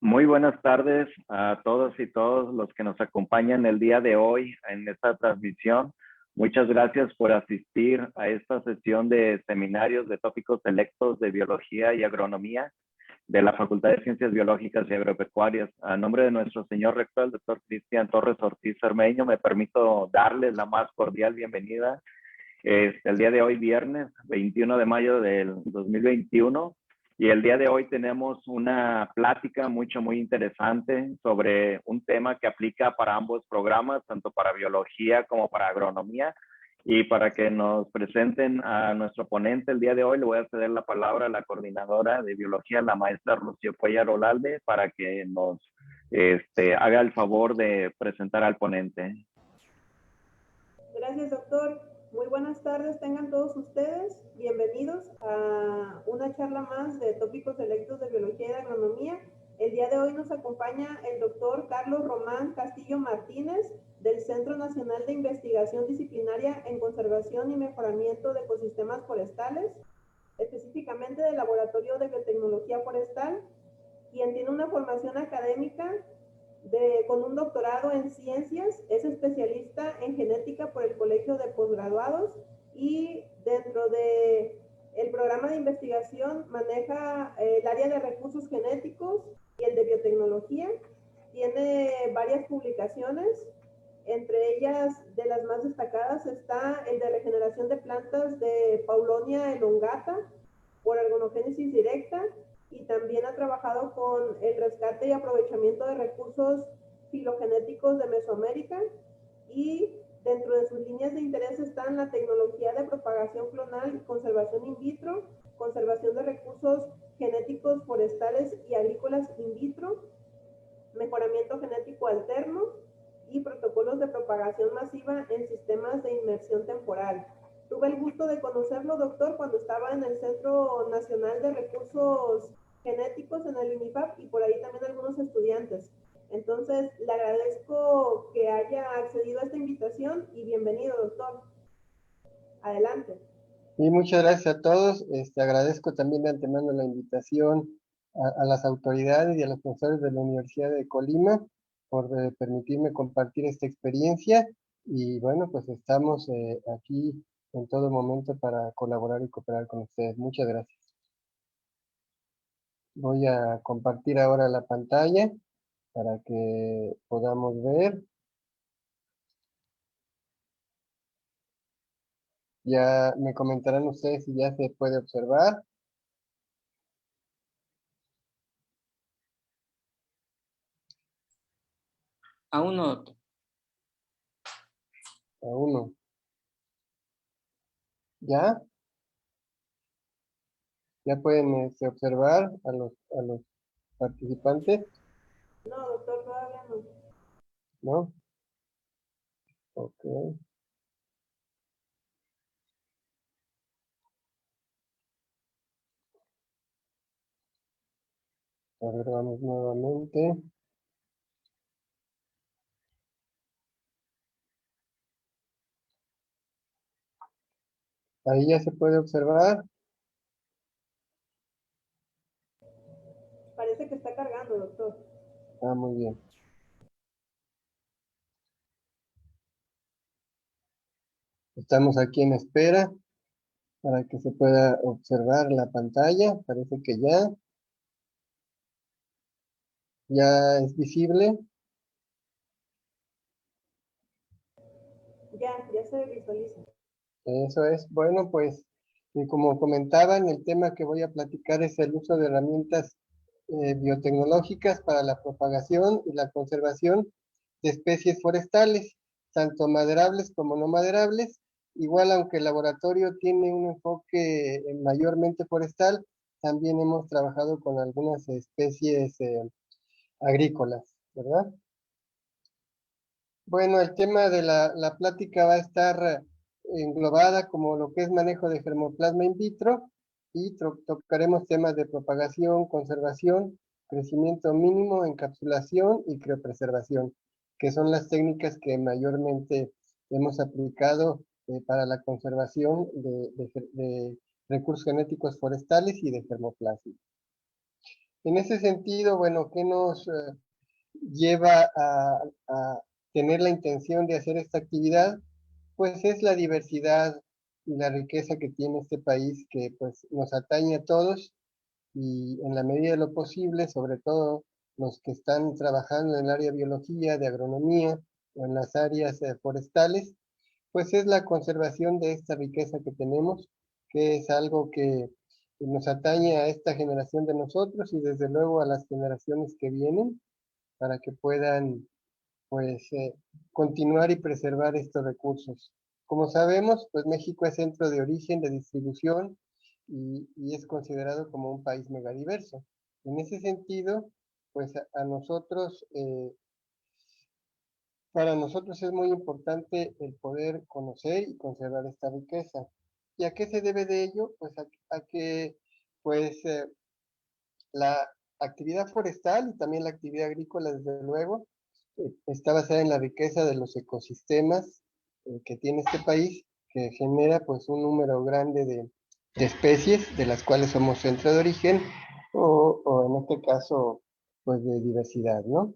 Muy buenas tardes a todos y todos los que nos acompañan el día de hoy en esta transmisión. Muchas gracias por asistir a esta sesión de seminarios de tópicos selectos de biología y agronomía de la Facultad de Ciencias Biológicas y Agropecuarias. A nombre de nuestro señor rector, el doctor Cristian Torres Ortiz Cermeño, me permito darles la más cordial bienvenida el día de hoy, viernes 21 de mayo del 2021. Y el día de hoy tenemos una plática muy interesante sobre un tema que aplica para ambos programas, tanto para biología como para agronomía. Y para que nos presenten a nuestro ponente el día de hoy, le voy a ceder la palabra a la coordinadora de biología, la maestra Rocío Cuellar Olalde, para que nos haga el favor de presentar al ponente. Gracias, doctor. Muy buenas tardes, tengan todos ustedes. Bienvenidos a una charla más de tópicos selectos de biología y de agronomía. El día de hoy nos acompaña el doctor Carlos Román Castillo Martínez del Centro Nacional de Investigación Disciplinaria en Conservación y Mejoramiento de Ecosistemas Forestales, específicamente del Laboratorio de Biotecnología Forestal, quien tiene una formación académica con un doctorado en ciencias, es especialista en genética por el Colegio de Posgraduados y dentro de el programa de investigación maneja el área de recursos genéticos y el de biotecnología. Tiene varias publicaciones, entre ellas de las más destacadas está el de regeneración de plantas de Paulonia elongata por organogénesis directa, y también ha trabajado con el rescate y aprovechamiento de recursos filogenéticos de Mesoamérica, y dentro de sus líneas de interés están la tecnología de propagación clonal y conservación in vitro, conservación de recursos genéticos forestales y agrícolas in vitro, mejoramiento genético alterno y protocolos de propagación masiva en sistemas de inmersión temporal. Tuve el gusto de conocerlo, doctor, cuando estaba en el Centro Nacional de Recursos Genéticos en el INIFAP, y por ahí también algunos estudiantes. Entonces, le agradezco que haya accedido a esta invitación y bienvenido, doctor. Adelante. Y muchas gracias a todos. Agradezco también de antemano la invitación a las autoridades y a los profesores de la Universidad de Colima por permitirme compartir esta experiencia. Y bueno, pues estamos aquí en todo momento para colaborar y cooperar con ustedes. Muchas gracias. Voy a compartir ahora la pantalla para que podamos ver. Ya me comentarán ustedes si ya se puede observar. Aún no. Aún no. ¿Ya? Ya pueden observar a los participantes, No, doctor, todavía no. ¿no? Ok. A ver, vamos nuevamente. Ahí ya se puede observar. Parece que está cargando, doctor. Ah, muy bien. Estamos aquí en espera para que se pueda observar la pantalla. Parece que ya es visible. Ya se visualiza. Eso es. Bueno, pues, como comentaban, el tema que voy a platicar es el uso de herramientas biotecnológicas para la propagación y la conservación de especies forestales, tanto maderables como no maderables. Igual, aunque el laboratorio tiene un enfoque mayormente forestal, también hemos trabajado con algunas especies agrícolas, ¿verdad? Bueno, el tema de la plática va a estar englobada como lo que es manejo de germoplasma in vitro, y tocaremos temas de propagación, conservación, crecimiento mínimo, encapsulación y criopreservación, que son las técnicas que mayormente hemos aplicado para la conservación de recursos genéticos forestales y de germoplasma. En ese sentido, bueno, ¿qué nos lleva a tener la intención de hacer esta actividad? Pues es la diversidad y la riqueza que tiene este país que pues nos atañe a todos y en la medida de lo posible, sobre todo los que están trabajando en el área de biología, de agronomía o en las áreas forestales, pues es la conservación de esta riqueza que tenemos, que es algo que nos atañe a esta generación de nosotros y desde luego a las generaciones que vienen para que puedan pues continuar y preservar estos recursos. Como sabemos, pues México es centro de origen, de distribución y es considerado como un país megadiverso. En ese sentido, pues a nosotros, para nosotros es muy importante el poder conocer y conservar esta riqueza. ¿Y a qué se debe de ello? Pues a que pues la actividad forestal y también la actividad agrícola, desde luego, está basada en la riqueza de los ecosistemas que tiene este país, que genera pues un número grande de especies de las cuales somos centro de origen o en este caso pues de diversidad, ¿no?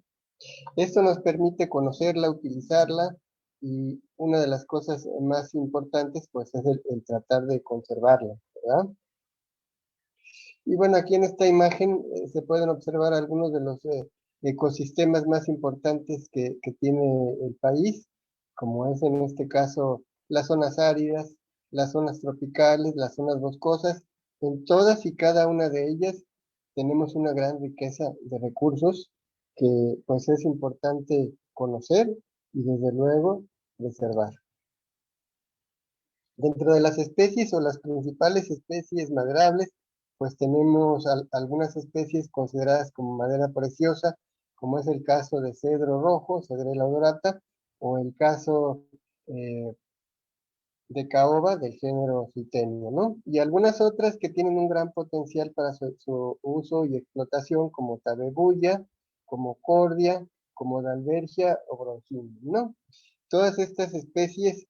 Esto nos permite conocerla, utilizarla y una de las cosas más importantes pues es el tratar de conservarla, ¿verdad? Y bueno, aquí en esta imagen se pueden observar algunos de los ecosistemas más importantes que tiene el país, como es en este caso las zonas áridas, las zonas tropicales, las zonas boscosas. En todas y cada una de ellas tenemos una gran riqueza de recursos que pues es importante conocer y desde luego preservar. Dentro de las especies o las principales especies maderables, pues tenemos algunas especies consideradas como madera preciosa, como es el caso de cedro rojo, Cedrela odorata, o el caso eh, de caoba del género Phytenia, ¿no? Y algunas otras que tienen un gran potencial para su uso y explotación, como tabebuya, como cordia, como dalbergia o bronquín, ¿no? Todas estas especies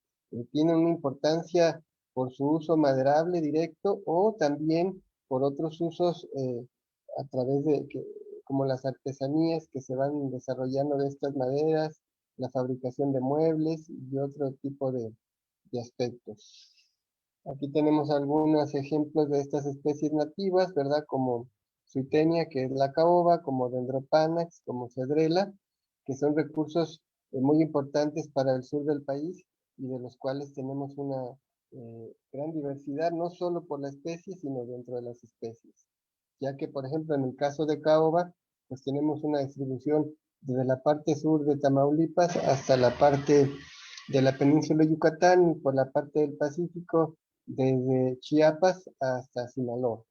tienen una importancia por su uso maderable directo o también por otros usos a través de como las artesanías que se van desarrollando de estas maderas, la fabricación de muebles y otro tipo de aspectos. Aquí tenemos algunos ejemplos de estas especies nativas, ¿verdad? Como Suitenia, que es la caoba, como Dendropanax, como Cedrela, que son recursos muy importantes para el sur del país y de los cuales tenemos una gran diversidad, no solo por la especie, sino dentro de las especies. Ya que, por ejemplo, en el caso de caoba, pues tenemos una distribución desde la parte sur de Tamaulipas hasta la parte de la península de Yucatán y por la parte del Pacífico desde Chiapas hasta Sinaloa.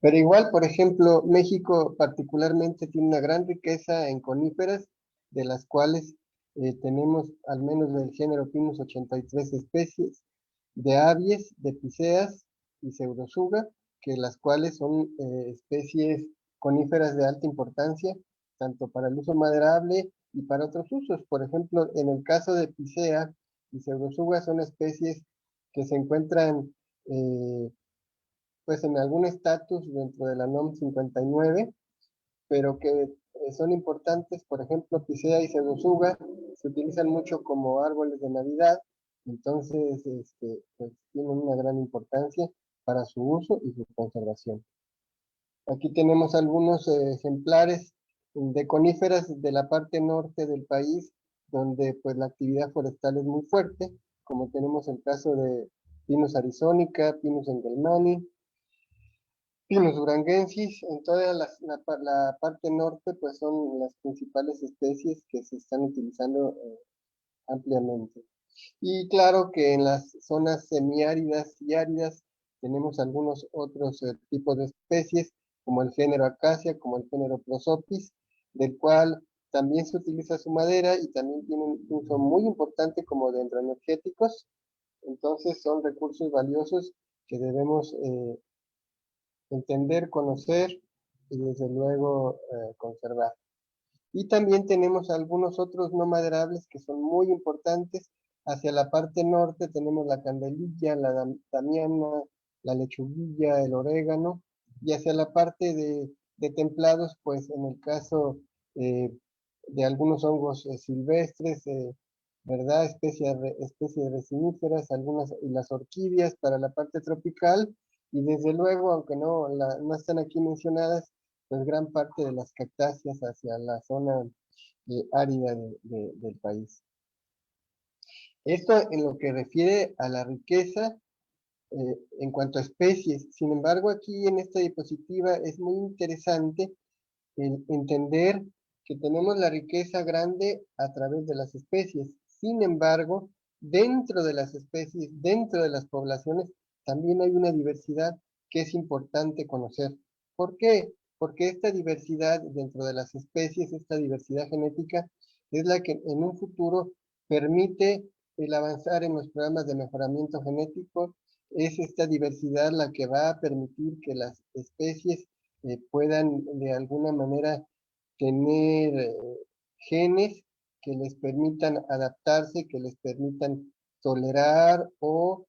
Pero igual, por ejemplo, México particularmente tiene una gran riqueza en coníferas, de las cuales tenemos al menos del género Pinus 83 especies, de aves, de piceas y pseudosuga, que las cuales son especies coníferas de alta importancia, tanto para el uso maderable y para otros usos. Por ejemplo, en el caso de picea y pseudosuga son especies que se encuentran pues en algún estatus dentro de la NOM 59, pero que son importantes, por ejemplo, Picea y Pseudosuga se utilizan mucho como árboles de Navidad, entonces pues, tienen una gran importancia para su uso y su conservación. Aquí tenemos algunos ejemplares de coníferas de la parte norte del país, donde pues la actividad forestal es muy fuerte, como tenemos el caso de Pinus arizónica, Pinus engelmani, Pinus duranguensis. En toda la parte norte, pues son las principales especies que se están utilizando ampliamente. Y claro que en las zonas semiáridas y áridas tenemos algunos otros tipos de especies, como el género Acacia, como el género Prosopis, del cual también se utiliza su madera y también tiene un uso muy importante como dendroenergéticos. Entonces son recursos valiosos que debemos entender, conocer y desde luego conservar. Y también tenemos algunos otros no maderables que son muy importantes. Hacia la parte norte tenemos la candelilla, la damiana, la lechuguilla, el orégano, y hacia la parte de templados, pues en el caso de algunos hongos silvestres, ¿verdad? Especies resiníferas, algunas, y las orquídeas para la parte tropical, y desde luego, aunque no están aquí mencionadas, pues gran parte de las cactáceas hacia la zona árida del país. Esto en lo que refiere a la riqueza en cuanto a especies. Sin embargo, aquí en esta diapositiva es muy interesante el entender que tenemos la riqueza grande a través de las especies. Sin embargo, dentro de las especies, dentro de las poblaciones, también hay una diversidad que es importante conocer. ¿Por qué? Porque esta diversidad dentro de las especies, esta diversidad genética, es la que en un futuro permite el avanzar en los programas de mejoramiento genético. Es esta diversidad la que va a permitir que las especies puedan de alguna manera tener genes que les permitan adaptarse, que les permitan tolerar o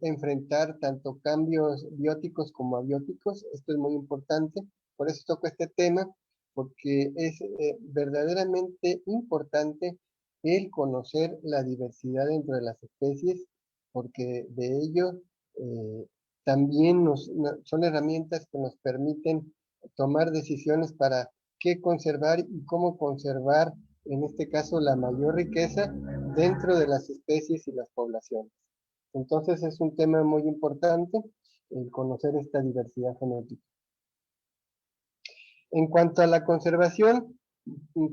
enfrentar tanto cambios bióticos como abióticos. Esto es muy importante, por eso toco este tema, porque es verdaderamente importante el conocer la diversidad dentro de las especies, porque de ello también son herramientas que nos permiten tomar decisiones para qué conservar y cómo conservar, en este caso, la mayor riqueza dentro de las especies y las poblaciones. Entonces es un tema muy importante el conocer esta diversidad genética. En cuanto a la conservación,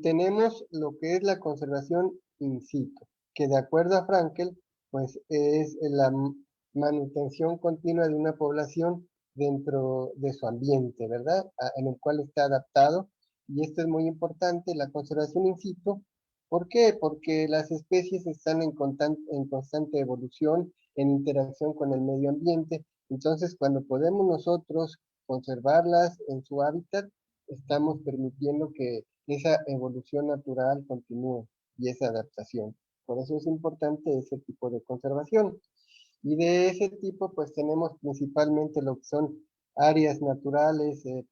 tenemos lo que es la conservación in situ, que de acuerdo a Frankel, pues es la manutención continua de una población dentro de su ambiente, ¿verdad? En el cual está adaptado. Y esto es muy importante, la conservación in situ. ¿Por qué? Porque las especies están en constante evolución, en interacción con el medio ambiente. Entonces, cuando podemos nosotros conservarlas en su hábitat, estamos permitiendo que esa evolución natural continúe y esa adaptación. Por eso es importante ese tipo de conservación. Y de ese tipo, pues tenemos principalmente lo que son áreas naturales, eh,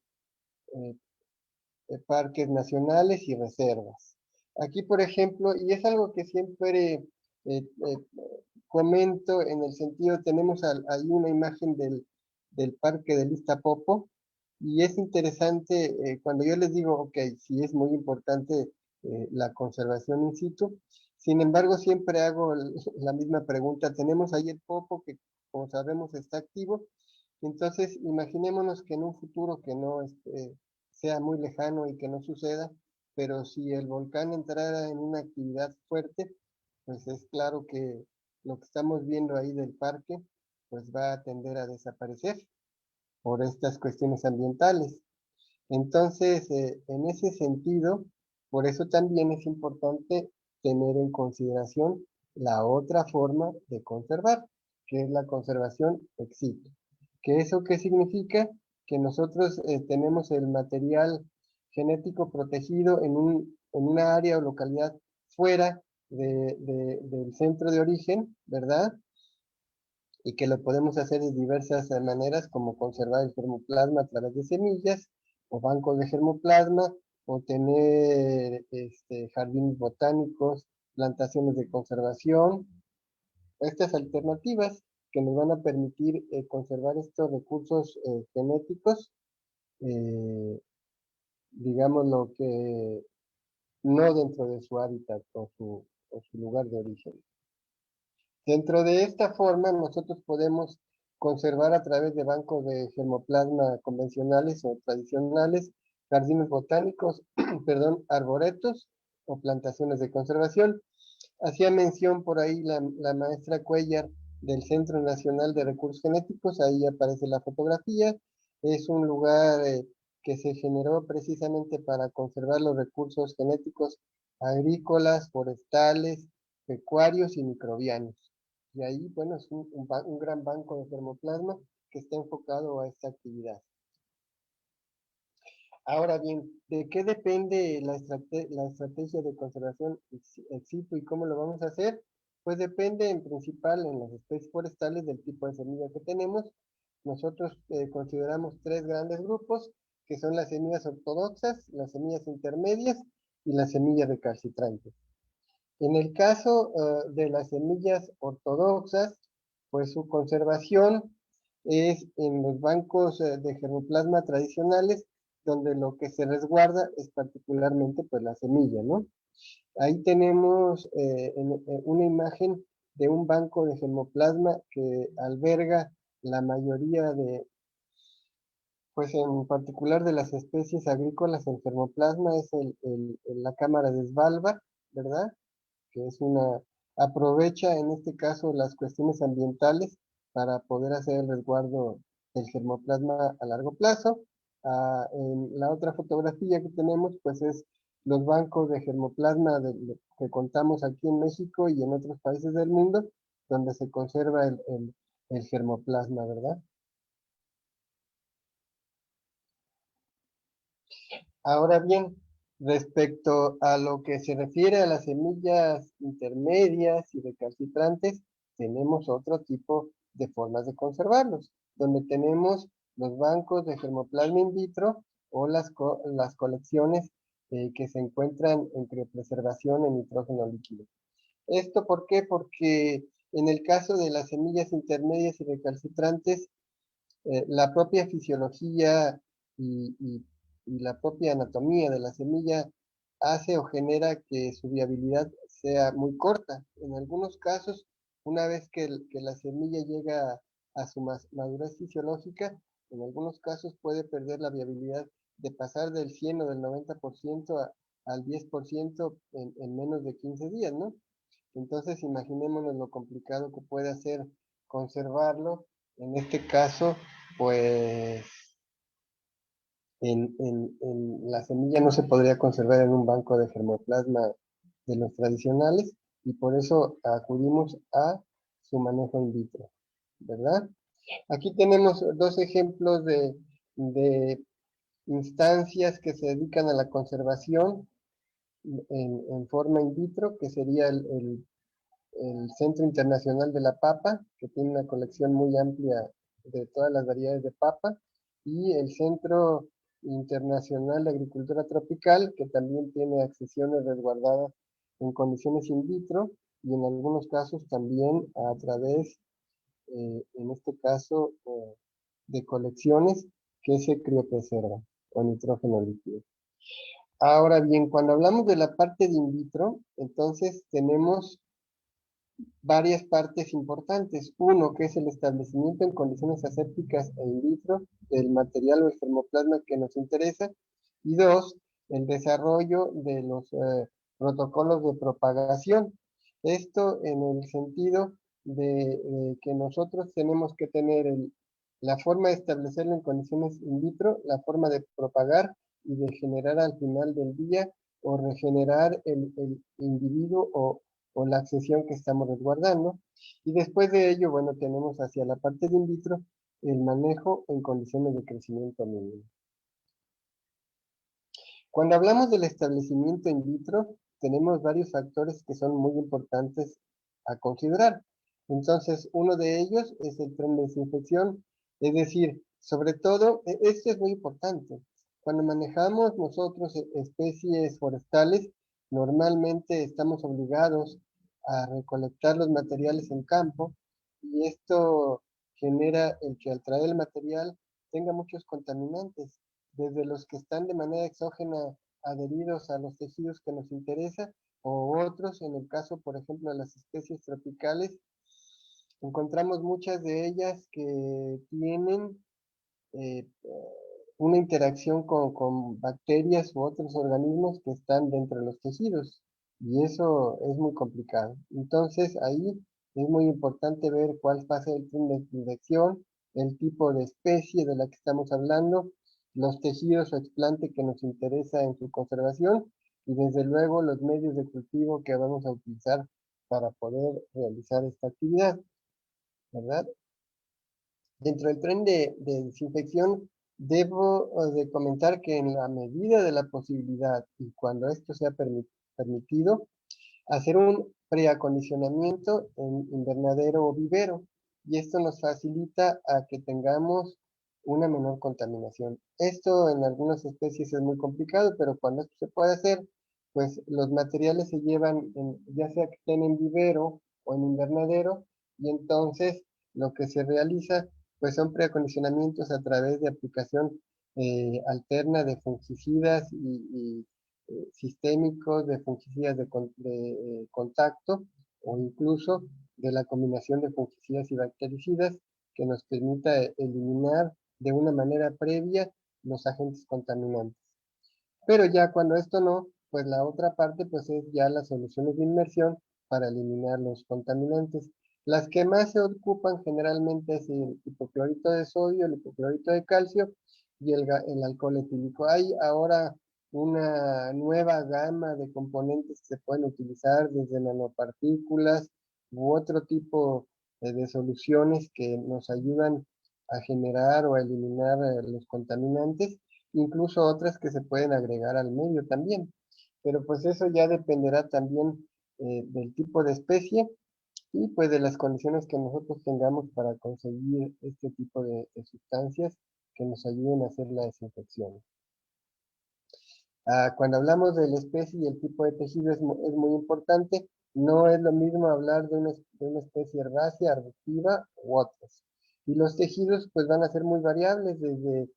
parques nacionales y reservas. Aquí, por ejemplo, y es algo que siempre comento en el sentido, tenemos ahí una imagen del parque del Iztapopo, y es interesante cuando yo les digo, ok, sí es muy importante la conservación in situ, sin embargo siempre hago la misma pregunta, tenemos ahí el popo que como sabemos está activo, entonces imaginémonos que en un futuro que no sea muy lejano y que no suceda, pero si el volcán entrara en una actividad fuerte, pues es claro que lo que estamos viendo ahí del parque, pues va a tender a desaparecer por estas cuestiones ambientales. Entonces, en ese sentido, por eso también es importante tener en consideración la otra forma de conservar, que es la conservación ex situ. ¿Que eso qué significa? Que nosotros tenemos el material genético protegido en una área o localidad fuera del centro de origen, ¿verdad? Y que lo podemos hacer de diversas maneras, como conservar el germoplasma a través de semillas, o bancos de germoplasma, o tener jardines botánicos, plantaciones de conservación. Estas alternativas que nos van a permitir conservar estos recursos genéticos, eh, digamos lo que no dentro de su hábitat o su lugar de origen. Dentro de esta forma, nosotros podemos conservar a través de bancos de germoplasma convencionales o tradicionales, jardines botánicos, perdón, arboretos o plantaciones de conservación. Hacía mención por ahí la maestra Cuellar del Centro Nacional de Recursos Genéticos, ahí aparece la fotografía. Es un lugar que se generó precisamente para conservar los recursos genéticos agrícolas, forestales, pecuarios y microbianos. Y ahí, bueno, es un gran banco de germoplasma que está enfocado a esta actividad. Ahora bien, ¿de qué depende la estrategia de conservación ex situ y cómo lo vamos a hacer? Pues depende en principal en las especies forestales del tipo de semilla que tenemos, nosotros consideramos tres grandes grupos, que son las semillas ortodoxas, las semillas intermedias y las semillas recalcitrantes. En el caso de las semillas ortodoxas, pues su conservación es en los bancos de germoplasma tradicionales, donde lo que se resguarda es particularmente pues la semilla, ¿no? Ahí tenemos una imagen de un banco de germoplasma que alberga la mayoría de, pues en particular de las especies agrícolas. El germoplasma es la cámara de Svalbard, ¿verdad? Que es aprovecha en este caso las cuestiones ambientales para poder hacer el resguardo del germoplasma a largo plazo. En la otra fotografía que tenemos, pues es los bancos de germoplasma que contamos aquí en México y en otros países del mundo, donde se conserva el germoplasma, ¿verdad? Ahora bien, respecto a lo que se refiere a las semillas intermedias y recalcitrantes, tenemos otro tipo de formas de conservarlos, donde tenemos los bancos de germoplasma in vitro o las colecciones que se encuentran en criopreservación en nitrógeno líquido. ¿Esto por qué? Porque en el caso de las semillas intermedias y recalcitrantes, la propia fisiología y la propia anatomía de la semilla hace o genera que su viabilidad sea muy corta. En algunos casos, una vez que la semilla llega a su madurez fisiológica, en algunos casos puede perder la viabilidad de pasar del 100 o del 90% al 10% en menos de 15 días, ¿no? Entonces, imaginémonos lo complicado que puede ser conservarlo. En este caso, pues la semilla no se podría conservar en un banco de germoplasma de los tradicionales y por eso acudimos a su manejo in vitro, ¿verdad? Aquí tenemos dos ejemplos de instancias que se dedican a la conservación en forma in vitro, que sería el Centro Internacional de la Papa, que tiene una colección muy amplia de todas las variedades de papa, y el Centro Internacional de Agricultura Tropical, que también tiene accesiones resguardadas en condiciones in vitro y en algunos casos también a través, en este caso, de colecciones que se criopreservan con nitrógeno líquido. Ahora bien, cuando hablamos de la parte de in vitro, entonces tenemos varias partes importantes. Uno, que es el establecimiento en condiciones asépticas e in vitro del material o el germoplasma que nos interesa. Y dos, el desarrollo de los protocolos de propagación. Esto en el sentido de que nosotros tenemos que tener la forma de establecerlo en condiciones in vitro, la forma de propagar y de generar al final del día o regenerar el individuo o la accesión que estamos resguardando. Y después de ello, bueno, tenemos hacia la parte de in vitro el manejo en condiciones de crecimiento mínimo. Cuando hablamos del establecimiento in vitro, tenemos varios factores que son muy importantes a considerar. Entonces, uno de ellos es el tren de desinfección, es decir, sobre todo, esto es muy importante. Cuando manejamos nosotros especies forestales, normalmente estamos obligados a recolectar los materiales en campo y esto genera el que al traer el material tenga muchos contaminantes, desde los que están de manera exógena adheridos a los tejidos que nos interesa, o otros, en el caso, por ejemplo, de las especies tropicales, encontramos muchas de ellas que tienen eh, una interacción con bacterias u otros organismos que están dentro de los tejidos, y eso es muy complicado. Entonces, ahí es muy importante ver cuál pasa el tren de infección, el tipo de especie de la que estamos hablando, los tejidos o explante que nos interesa en su conservación y desde luego los medios de cultivo que vamos a utilizar para poder realizar esta actividad, ¿verdad? Dentro del tren de desinfección, debo de comentar que en la medida de la posibilidad y cuando esto sea permitido, hacer un preacondicionamiento en invernadero o vivero. y esto nos facilita a que tengamos una menor contaminación. Esto en algunas especies es muy complicado, pero cuando esto se puede hacer, pues los materiales se llevan, ya sea que estén en vivero o en invernadero, y entonces lo que se realiza, pues son preacondicionamientos a través de aplicación alterna de fungicidas y sistémicos, de fungicidas de contacto, o incluso de la combinación de fungicidas y bactericidas que nos permita eliminar de una manera previa los agentes contaminantes. Pero ya cuando esto no, pues la otra parte pues es ya las soluciones de inmersión para eliminar los contaminantes. Las que más se ocupan generalmente es el hipoclorito de sodio, el hipoclorito de calcio y el alcohol etílico. Hay ahora una nueva gama de componentes que se pueden utilizar desde nanopartículas u otro tipo de soluciones que nos ayudan a generar o a eliminar los contaminantes, incluso otras que se pueden agregar al medio también. Pero pues eso ya dependerá también del tipo de especie y pues de las condiciones que nosotros tengamos para conseguir este tipo de sustancias que nos ayuden a hacer la desinfección. Cuando hablamos de la especie y el tipo de tejido es muy importante. No es lo mismo hablar de una especie herbácea, arbustiva u otras. Y los tejidos pues van a ser muy variables, desde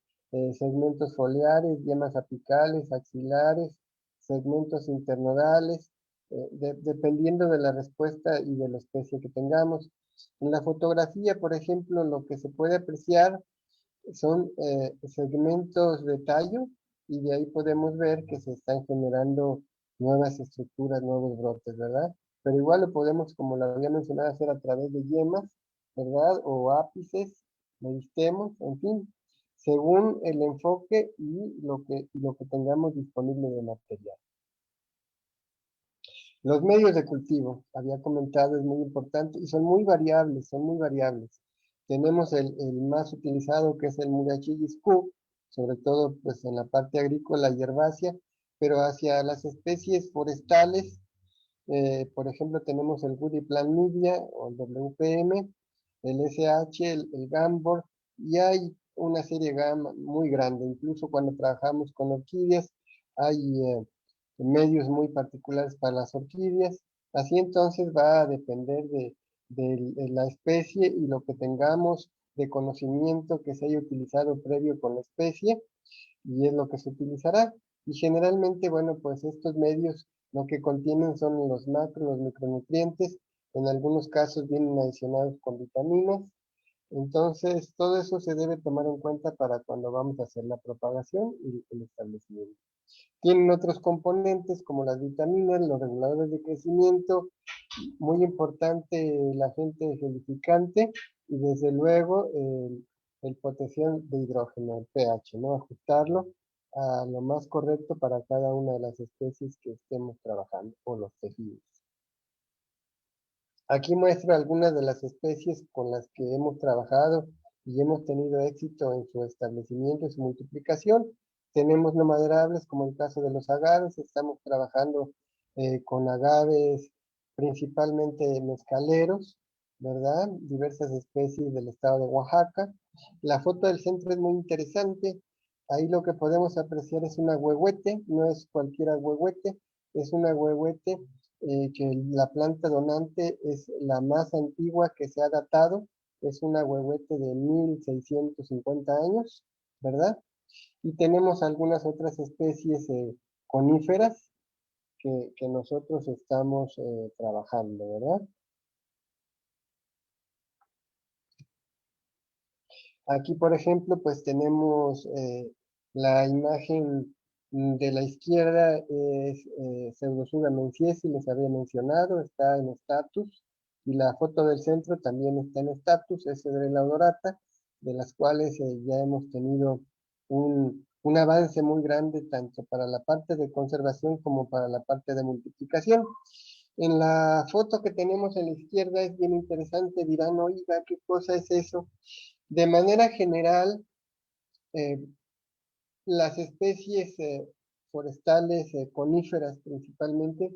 segmentos foliares, yemas apicales, axilares, segmentos internodales, dependiendo de la respuesta y de la especie que tengamos. En la fotografía, por ejemplo, lo que se puede apreciar son segmentos de tallo, y de ahí podemos ver que se están generando nuevas estructuras, nuevos brotes, ¿verdad? Pero igual lo podemos, como lo había mencionado, hacer a través de yemas, ¿verdad? O ápices, meristemos, en fin, según el enfoque y lo que tengamos disponible de material. Los medios de cultivo, había comentado, es muy importante y son muy variables, son muy variables. Tenemos el más utilizado, que es el Murachillis Q, sobre todo pues en la parte agrícola y herbácea, pero hacia las especies forestales, por ejemplo, tenemos el Rudiplan Media o el WPM, el SH, el Gambor, y hay una serie gama muy grande. Incluso cuando trabajamos con orquídeas, hay medios muy particulares para las orquídeas. Así entonces va a depender de la especie y lo que tengamos de conocimiento que se haya utilizado previo con la especie, y es lo que se utilizará. Y generalmente, bueno, pues estos medios lo que contienen son los macro, los micronutrientes, en algunos casos vienen adicionados con vitaminas. Entonces, todo eso se debe tomar en cuenta para cuando vamos a hacer la propagación y el establecimiento. Tienen otros componentes como las vitaminas, los reguladores de crecimiento, muy importante el agente gelificante y desde luego el potencial de hidrógeno, el pH, ¿no? Ajustarlo a lo más correcto para cada una de las especies que estemos trabajando o los tejidos. Aquí muestro algunas de las especies con las que hemos trabajado y hemos tenido éxito en su establecimiento y su multiplicación. Tenemos no maderables, como el caso de los agaves. Estamos trabajando con agaves principalmente mezcaleros, ¿verdad? Diversas especies del estado de Oaxaca. La foto del centro es muy interesante. Ahí lo que podemos apreciar es una huehuete, no es cualquier huehuete, es una huehuete que la planta donante es la más antigua que se ha datado, es una huehuete de 1650 años, ¿verdad? Y tenemos algunas otras especies coníferas que nosotros estamos trabajando, ¿verdad? Aquí, por ejemplo, pues tenemos la imagen de la izquierda, es Pseudosuga menziesi, les había mencionado, está en estatus, y la foto del centro también está en estatus, es Cedrela odorata, de las cuales ya hemos tenido un avance muy grande, tanto para la parte de conservación como para la parte de multiplicación. En la foto que tenemos en la izquierda es bien interesante, dirán, oiga, ¿qué cosa es eso? De manera general, eh, las especies forestales, coníferas principalmente,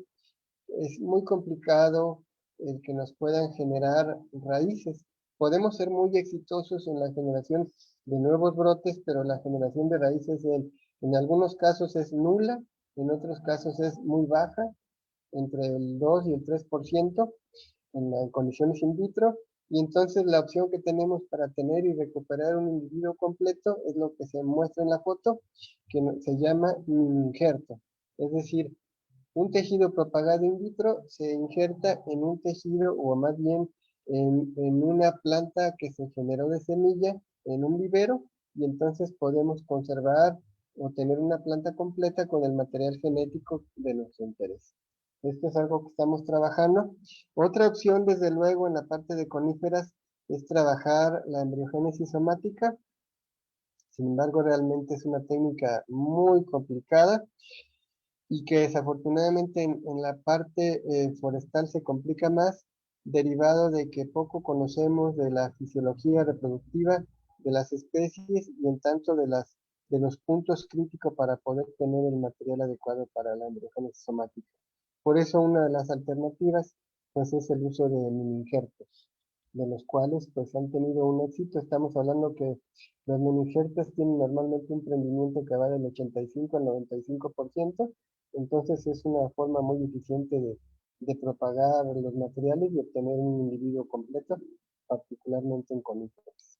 es muy complicado el que nos puedan generar raíces. podemos ser muy exitosos en la generación de nuevos brotes, pero la generación de raíces en algunos casos es nula, en otros casos es muy baja, entre el 2 y el 3% en condiciones in vitro, y entonces la opción que tenemos para tener y recuperar un individuo completo es lo que se muestra en la foto, que se llama injerto. Es decir, un tejido propagado in vitro se injerta en un tejido, o más bien en una planta que se generó de semilla, en un vivero, y entonces podemos conservar o tener una planta completa con el material genético de nuestro interés. Esto es algo que estamos trabajando. Otra opción, desde luego, en la parte de coníferas, es trabajar la embriogénesis somática. Sin embargo, realmente es una técnica muy complicada y que desafortunadamente en la parte forestal se complica más, derivado de que poco conocemos de la fisiología reproductiva de las especies y en tanto de los puntos críticos para poder tener el material adecuado para la embriogénesis somática. Por eso una de las alternativas pues es el uso de mini-injertos, de los cuales pues han tenido un éxito. Estamos hablando que los mini-injertos tienen normalmente un rendimiento que va del 85 al 95%, entonces es una forma muy eficiente de propagar los materiales y obtener un individuo completo, particularmente en coníferas.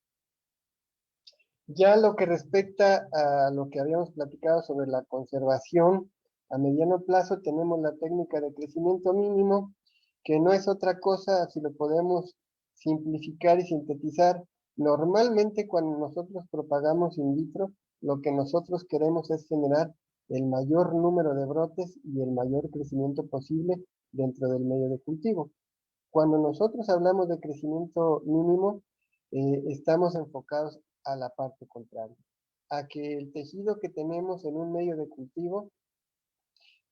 Ya lo que respecta a lo que habíamos platicado sobre la conservación, a mediano plazo tenemos la técnica de crecimiento mínimo, que no es otra cosa, si lo podemos simplificar y sintetizar. Normalmente cuando nosotros propagamos in vitro, lo que nosotros queremos es generar el mayor número de brotes y el mayor crecimiento posible dentro del medio de cultivo. Cuando nosotros hablamos de crecimiento mínimo, estamos enfocados a la parte contraria, a que el tejido que tenemos en un medio de cultivo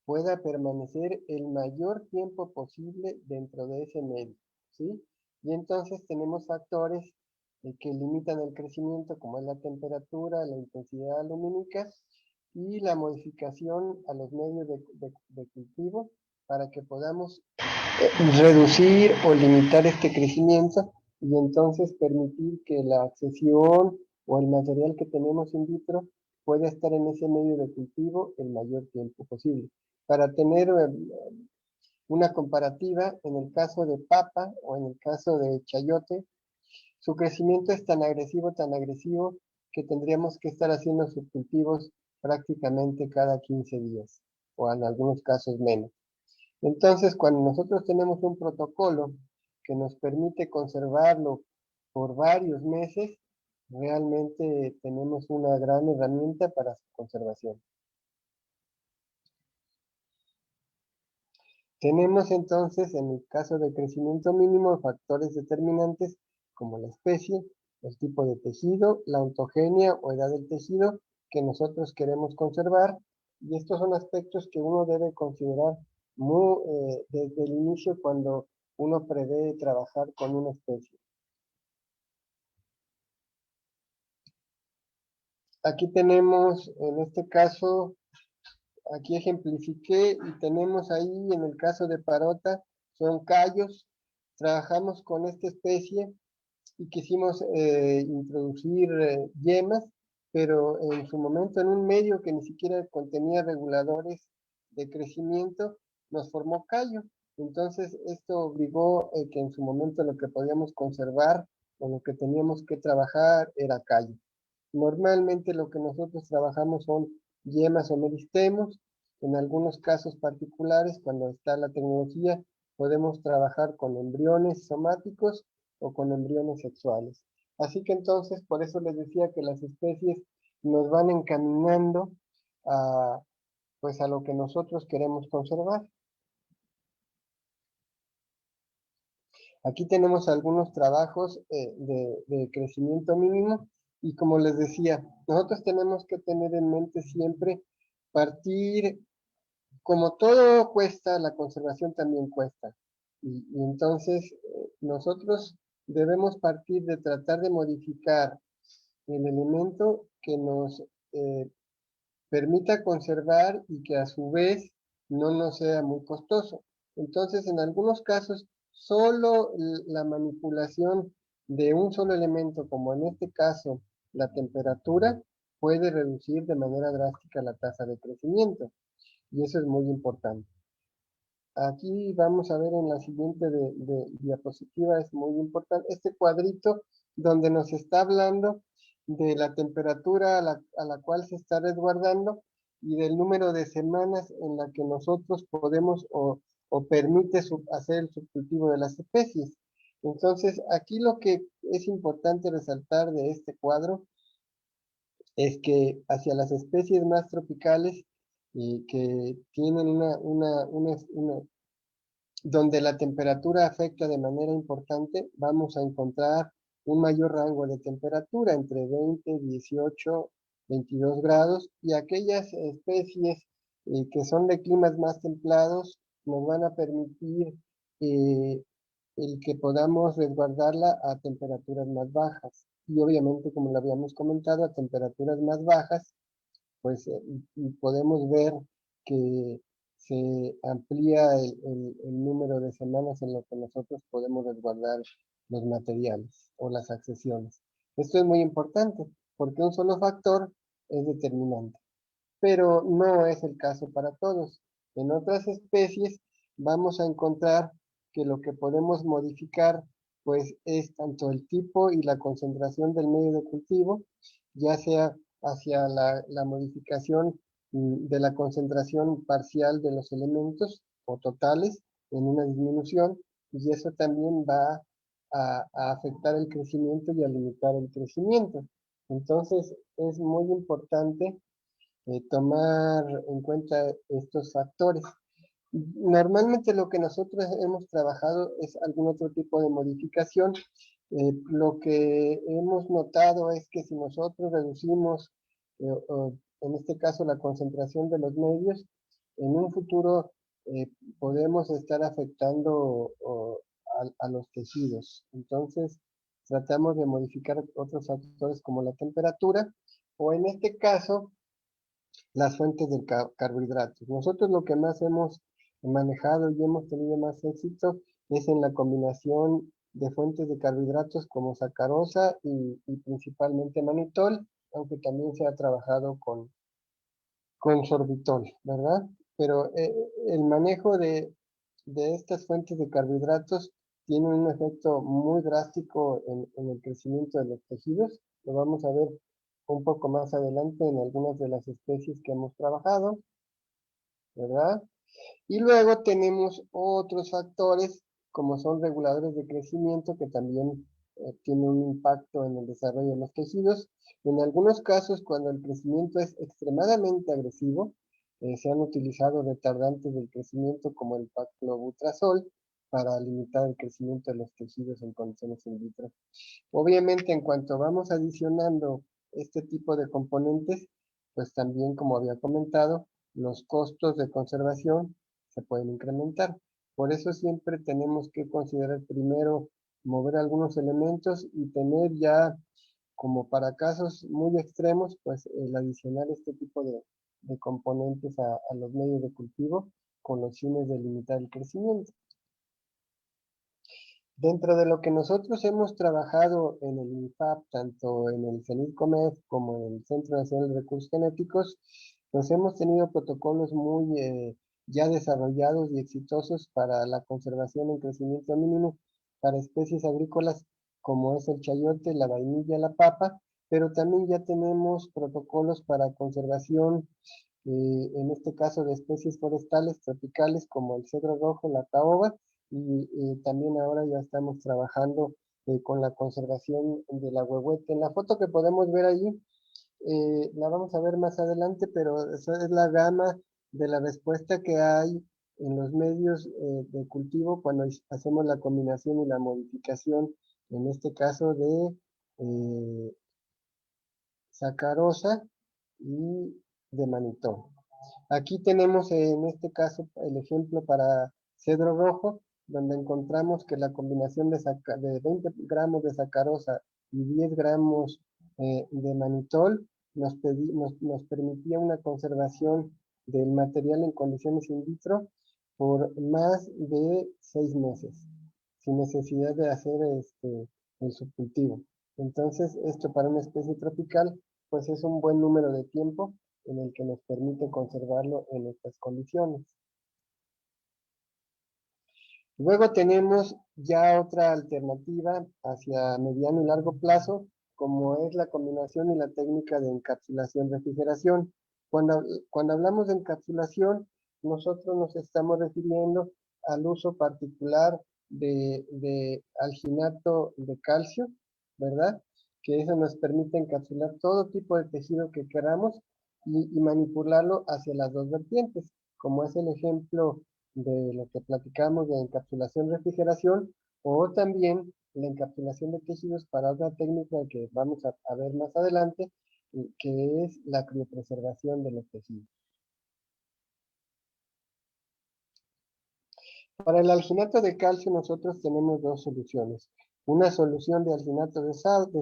pueda permanecer el mayor tiempo posible dentro de ese medio, ¿sí? Y entonces tenemos factores que limitan el crecimiento, como es la temperatura, la intensidad lumínica y la modificación a los medios de cultivo para que podamos reducir o limitar este crecimiento y entonces permitir que la accesión o el material que tenemos in vitro pueda estar en ese medio de cultivo el mayor tiempo posible. Para tener una comparativa, en el caso de papa o en el caso de chayote, su crecimiento es tan agresivo, que tendríamos que estar haciendo subcultivos prácticamente cada 15 días, o en algunos casos menos. Entonces, cuando nosotros tenemos un protocolo que nos permite conservarlo por varios meses, realmente tenemos una gran herramienta para su conservación. Tenemos entonces, en el caso de crecimiento mínimo, factores determinantes como la especie, el tipo de tejido, la ontogenia o edad del tejido que nosotros queremos conservar, y estos son aspectos que uno debe considerar desde el inicio cuando uno prevé trabajar con una especie. Aquí tenemos, en este caso, aquí ejemplifiqué y tenemos ahí en el caso de parota, son callos. Trabajamos con esta especie y quisimos introducir yemas, pero en su momento en un medio que ni siquiera contenía reguladores de crecimiento, nos formó callo. Entonces esto obligó que en su momento lo que podíamos conservar o lo que teníamos que trabajar era callo. Normalmente lo que nosotros trabajamos son yemas o meristemos. En algunos casos particulares, cuando está la tecnología, podemos trabajar con embriones somáticos o con embriones sexuales. Así que entonces, por eso les decía que las especies nos van encaminando a, pues a lo que nosotros queremos conservar. Aquí tenemos algunos trabajos de crecimiento mínimo y como les decía, nosotros tenemos que tener en mente siempre partir, como todo cuesta, la conservación también cuesta. Y entonces nosotros debemos partir de tratar de modificar el elemento que nos permita conservar y que a su vez no nos sea muy costoso. Entonces, en algunos casos, solo la manipulación de un solo elemento, como en este caso la temperatura, puede reducir de manera drástica la tasa de crecimiento. Y eso es muy importante. Aquí vamos a ver en la siguiente diapositiva, es muy importante, este cuadrito donde nos está hablando de la temperatura a la cual se está resguardando y del número de semanas en la que nosotros podemos o permite hacer el subcultivo de las especies. Entonces, aquí lo que es importante resaltar de este cuadro es que hacia las especies más tropicales que tienen donde la temperatura afecta de manera importante, vamos a encontrar un mayor rango de temperatura entre 20, 18, 22 grados y aquellas especies que son de climas más templados nos van a permitir eh, el que podamos resguardarla a temperaturas más bajas. Y obviamente, como lo habíamos comentado, a temperaturas más bajas pues y podemos ver que se amplía el número de semanas en lo que nosotros podemos resguardar los materiales o las accesiones. Esto es muy importante porque un solo factor es determinante, pero no es el caso para todos. En otras especies vamos a encontrar que lo que podemos modificar pues es tanto el tipo y la concentración del medio de cultivo, ya sea hacia la modificación de la concentración parcial de los elementos o totales en una disminución, y eso también va a afectar el crecimiento y a limitar el crecimiento. Entonces es muy importante tomar en cuenta estos factores. Normalmente lo que nosotros hemos trabajado es algún otro tipo de modificación. Lo que hemos notado es que si nosotros reducimos, en este caso, la concentración de los medios, en un futuro podemos estar afectando a los tejidos. Entonces, tratamos de modificar otros factores como la temperatura, o en este caso, las fuentes de carbohidratos. Nosotros lo que más hemos manejado y hemos tenido más éxito es en la combinación de fuentes de carbohidratos como sacarosa y principalmente manitol, aunque también se ha trabajado con sorbitol, ¿verdad? Pero el manejo de estas fuentes de carbohidratos tiene un efecto muy drástico en el crecimiento de los tejidos. Lo vamos a ver un poco más adelante en algunas de las especies que hemos trabajado, ¿verdad? Y luego tenemos otros factores como son reguladores de crecimiento que también tienen un impacto en el desarrollo de los tejidos. En algunos casos, cuando el crecimiento es extremadamente agresivo, se han utilizado retardantes del crecimiento como el paclobutrazol para limitar el crecimiento de los tejidos en condiciones in vitro. Obviamente, en cuanto vamos adicionando este tipo de componentes, pues también, como había comentado, los costos de conservación se pueden incrementar. Por eso siempre tenemos que considerar primero mover algunos elementos y tener ya, como para casos muy extremos, pues el adicionar este tipo de componentes a los medios de cultivo con los fines de limitar el crecimiento. Dentro de lo que nosotros hemos trabajado en el INFAP, tanto en el CENIT-COMEF como en el Centro Nacional de Recursos Genéticos, pues hemos tenido protocolos muy ya desarrollados y exitosos para la conservación en crecimiento mínimo para especies agrícolas como es el chayote, la vainilla, la papa, pero también ya tenemos protocolos para conservación, en este caso de especies forestales tropicales como el cedro rojo, la caoba, y también ahora ya estamos trabajando con la conservación de la huehuete. En la foto que podemos ver ahí, la vamos a ver más adelante, pero esa es la gama de la respuesta que hay en los medios de cultivo cuando hacemos la combinación y la modificación, en este caso de sacarosa y de manitol. Aquí tenemos en este caso el ejemplo para cedro rojo, donde encontramos que la combinación de 20 gramos de sacarosa y 10 gramos de manitol nos permitía una conservación del material en condiciones in vitro por más de 6 meses, sin necesidad de hacer el subcultivo. Entonces, esto para una especie tropical, pues es un buen número de tiempo en el que nos permite conservarlo en estas condiciones. Luego tenemos ya otra alternativa hacia mediano y largo plazo, como es la combinación y la técnica de encapsulación-refrigeración. Cuando hablamos de encapsulación, nosotros nos estamos refiriendo al uso particular de alginato de calcio, ¿verdad? Que eso nos permite encapsular todo tipo de tejido que queramos y manipularlo hacia las dos vertientes, como es el ejemplo de lo que platicamos de encapsulación-refrigeración, o también la encapsulación de tejidos para otra técnica que vamos a ver más adelante, que es la criopreservación de los tejidos. Para el alginato de calcio nosotros tenemos dos soluciones. Una solución de alginato de sodio,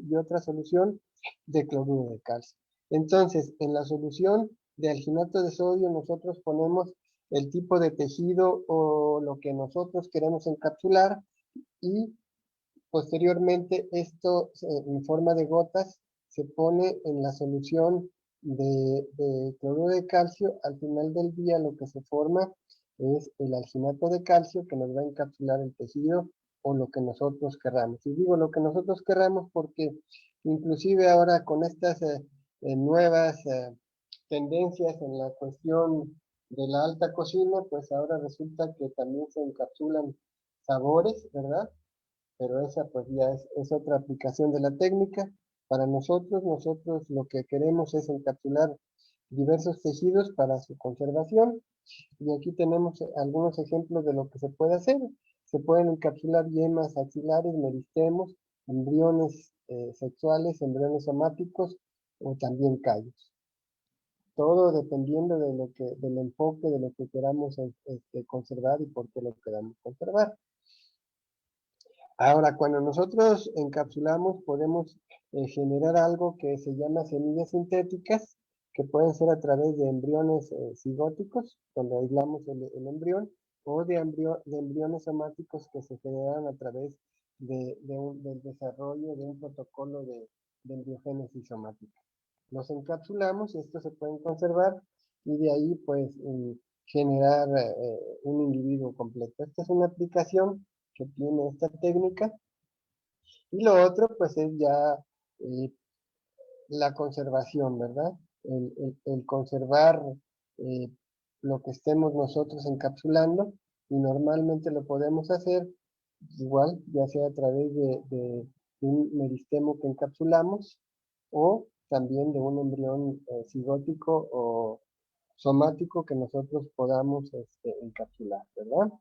y otra solución de cloruro de calcio. Entonces, en la solución de alginato de sodio nosotros ponemos el tipo de tejido o lo que nosotros queremos encapsular y posteriormente esto en forma de gotas se pone en la solución de cloruro de calcio. Al final del día lo que se forma es el alginato de calcio que nos va a encapsular el tejido o lo que nosotros querramos. Y digo lo que nosotros querramos porque inclusive ahora con estas nuevas tendencias en la cuestión de la alta cocina, pues ahora resulta que también se encapsulan sabores, ¿verdad? Pero esa pues ya es otra aplicación de la técnica. Para nosotros lo que queremos es encapsular diversos tejidos para su conservación. Y aquí tenemos algunos ejemplos de lo que se puede hacer. Se pueden encapsular yemas axilares, meristemos, embriones sexuales, embriones somáticos o también callos. Todo dependiendo de del enfoque de lo que queramos conservar y por qué lo queramos conservar. Ahora, cuando nosotros encapsulamos, podemos generar algo que se llama semillas sintéticas, que pueden ser a través de embriones cigóticos, donde aislamos el embrión, o de embriones somáticos que se generan a través del desarrollo de un protocolo de embriogénesis somática. Los encapsulamos y estos se pueden conservar y de ahí pues generar un individuo completo. Esta es una aplicación que tiene esta técnica. Y lo otro, pues, es ya la conservación, ¿verdad? El conservar eh, lo que estemos nosotros encapsulando, y normalmente lo podemos hacer igual, ya sea a través de un meristemo que encapsulamos, o también de un embrión cigótico o somático que nosotros podamos encapsular, ¿verdad?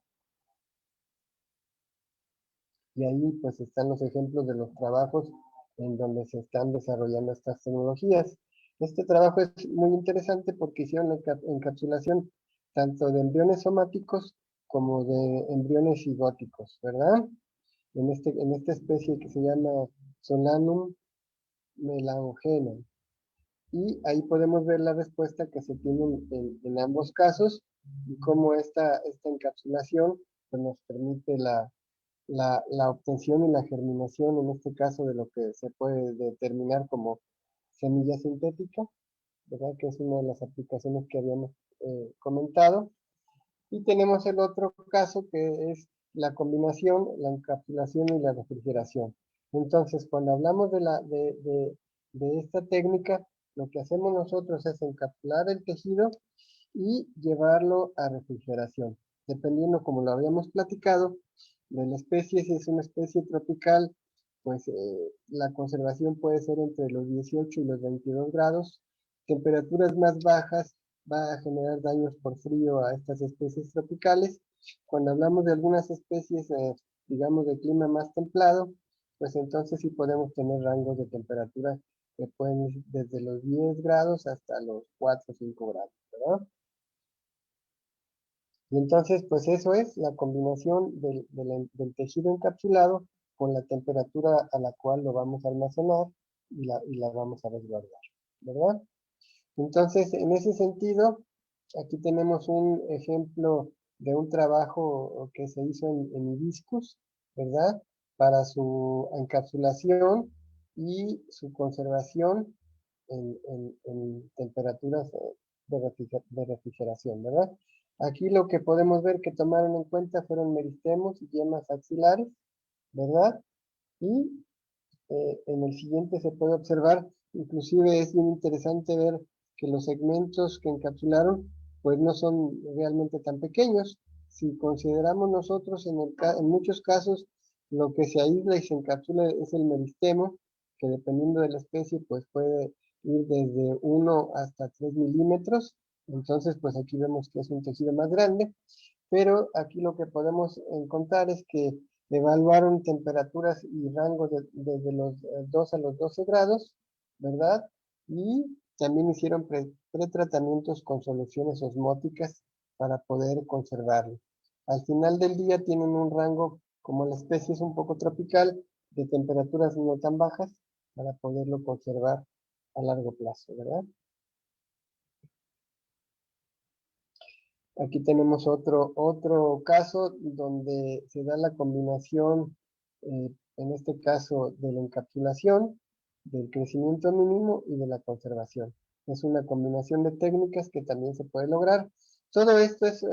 Y ahí pues están los ejemplos de los trabajos en donde se están desarrollando estas tecnologías. Este trabajo es muy interesante porque hicieron la encapsulación tanto de embriones somáticos como de embriones cigóticos, ¿verdad? En esta especie que se llama Solanum melangenum. Y ahí podemos ver la respuesta que se tiene en ambos casos y cómo esta encapsulación pues, nos permite la obtención y la germinación, en este caso, de lo que se puede determinar como semilla sintética, ¿verdad? Que es una de las aplicaciones que habíamos comentado. Y tenemos el otro caso que es la combinación, la encapsulación y la refrigeración. Entonces, cuando hablamos de esta técnica, lo que hacemos nosotros es encapsular el tejido y llevarlo a refrigeración. Dependiendo, como lo habíamos platicado, de la especie, si es una especie tropical, pues la conservación puede ser entre los 18 y los 22 grados. Temperaturas más bajas va a generar daños por frío a estas especies tropicales. Cuando hablamos de algunas especies, digamos, de clima más templado, pues entonces sí podemos tener rangos de temperatura que pueden ir desde los 10 grados hasta los 4 o 5 grados, ¿verdad? Y entonces, pues eso es la combinación del tejido encapsulado con la temperatura a la cual lo vamos a almacenar y la vamos a resguardar, ¿verdad? Entonces, en ese sentido, aquí tenemos un ejemplo de un trabajo que se hizo en hibiscus, ¿verdad? para su encapsulación y su conservación en temperaturas de refrigeración, ¿verdad? Aquí lo que podemos ver que tomaron en cuenta fueron meristemos y yemas axilares, ¿verdad? Y en el siguiente se puede observar, inclusive es bien interesante ver que los segmentos que encapsularon pues no son realmente tan pequeños. Si consideramos nosotros en muchos casos lo que se aísla y se encapsula es el meristemo, que dependiendo de la especie pues puede ir desde 1 hasta 3 milímetros. Entonces pues aquí vemos que es un tejido más grande, pero aquí lo que podemos encontrar es que evaluaron temperaturas y rangos desde los 2 a los 12 grados, ¿verdad? Y también hicieron pretratamientos con soluciones osmóticas para poder conservarlo. Al final del día tienen un rango, como la especie es un poco tropical, de temperaturas no tan bajas para poderlo conservar a largo plazo, ¿verdad? Aquí tenemos otro caso donde se da la combinación, en este caso, de la encapsulación, del crecimiento mínimo y de la conservación. Es una combinación de técnicas que también se puede lograr. Todo esto es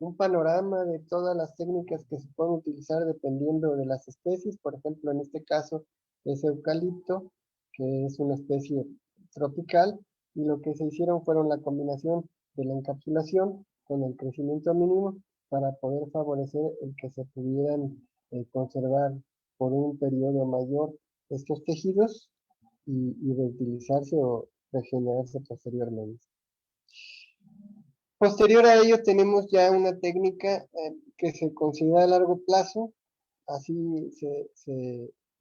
un panorama de todas las técnicas que se pueden utilizar dependiendo de las especies. Por ejemplo, en este caso es eucalipto, que es una especie tropical, y lo que se hicieron fueron la combinación de la encapsulación con el crecimiento mínimo para poder favorecer el que se pudieran conservar por un periodo mayor estos tejidos y reutilizarse o regenerarse posteriormente. Posterior a ello tenemos ya una técnica que se considera a largo plazo, así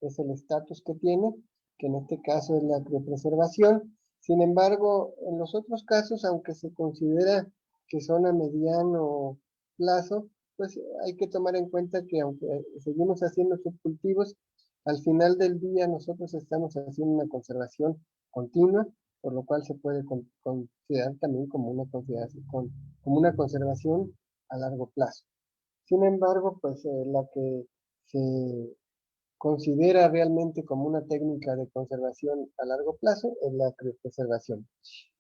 es el estatus que tiene, que en este caso es la criopreservación. Sin embargo, en los otros casos, aunque se considera que son a mediano plazo, pues hay que tomar en cuenta que aunque seguimos haciendo subcultivos, al final del día nosotros estamos haciendo una conservación continua, por lo cual se puede considerar también como como una conservación a largo plazo. Sin embargo, pues la que se considera realmente como una técnica de conservación a largo plazo es la criopreservación.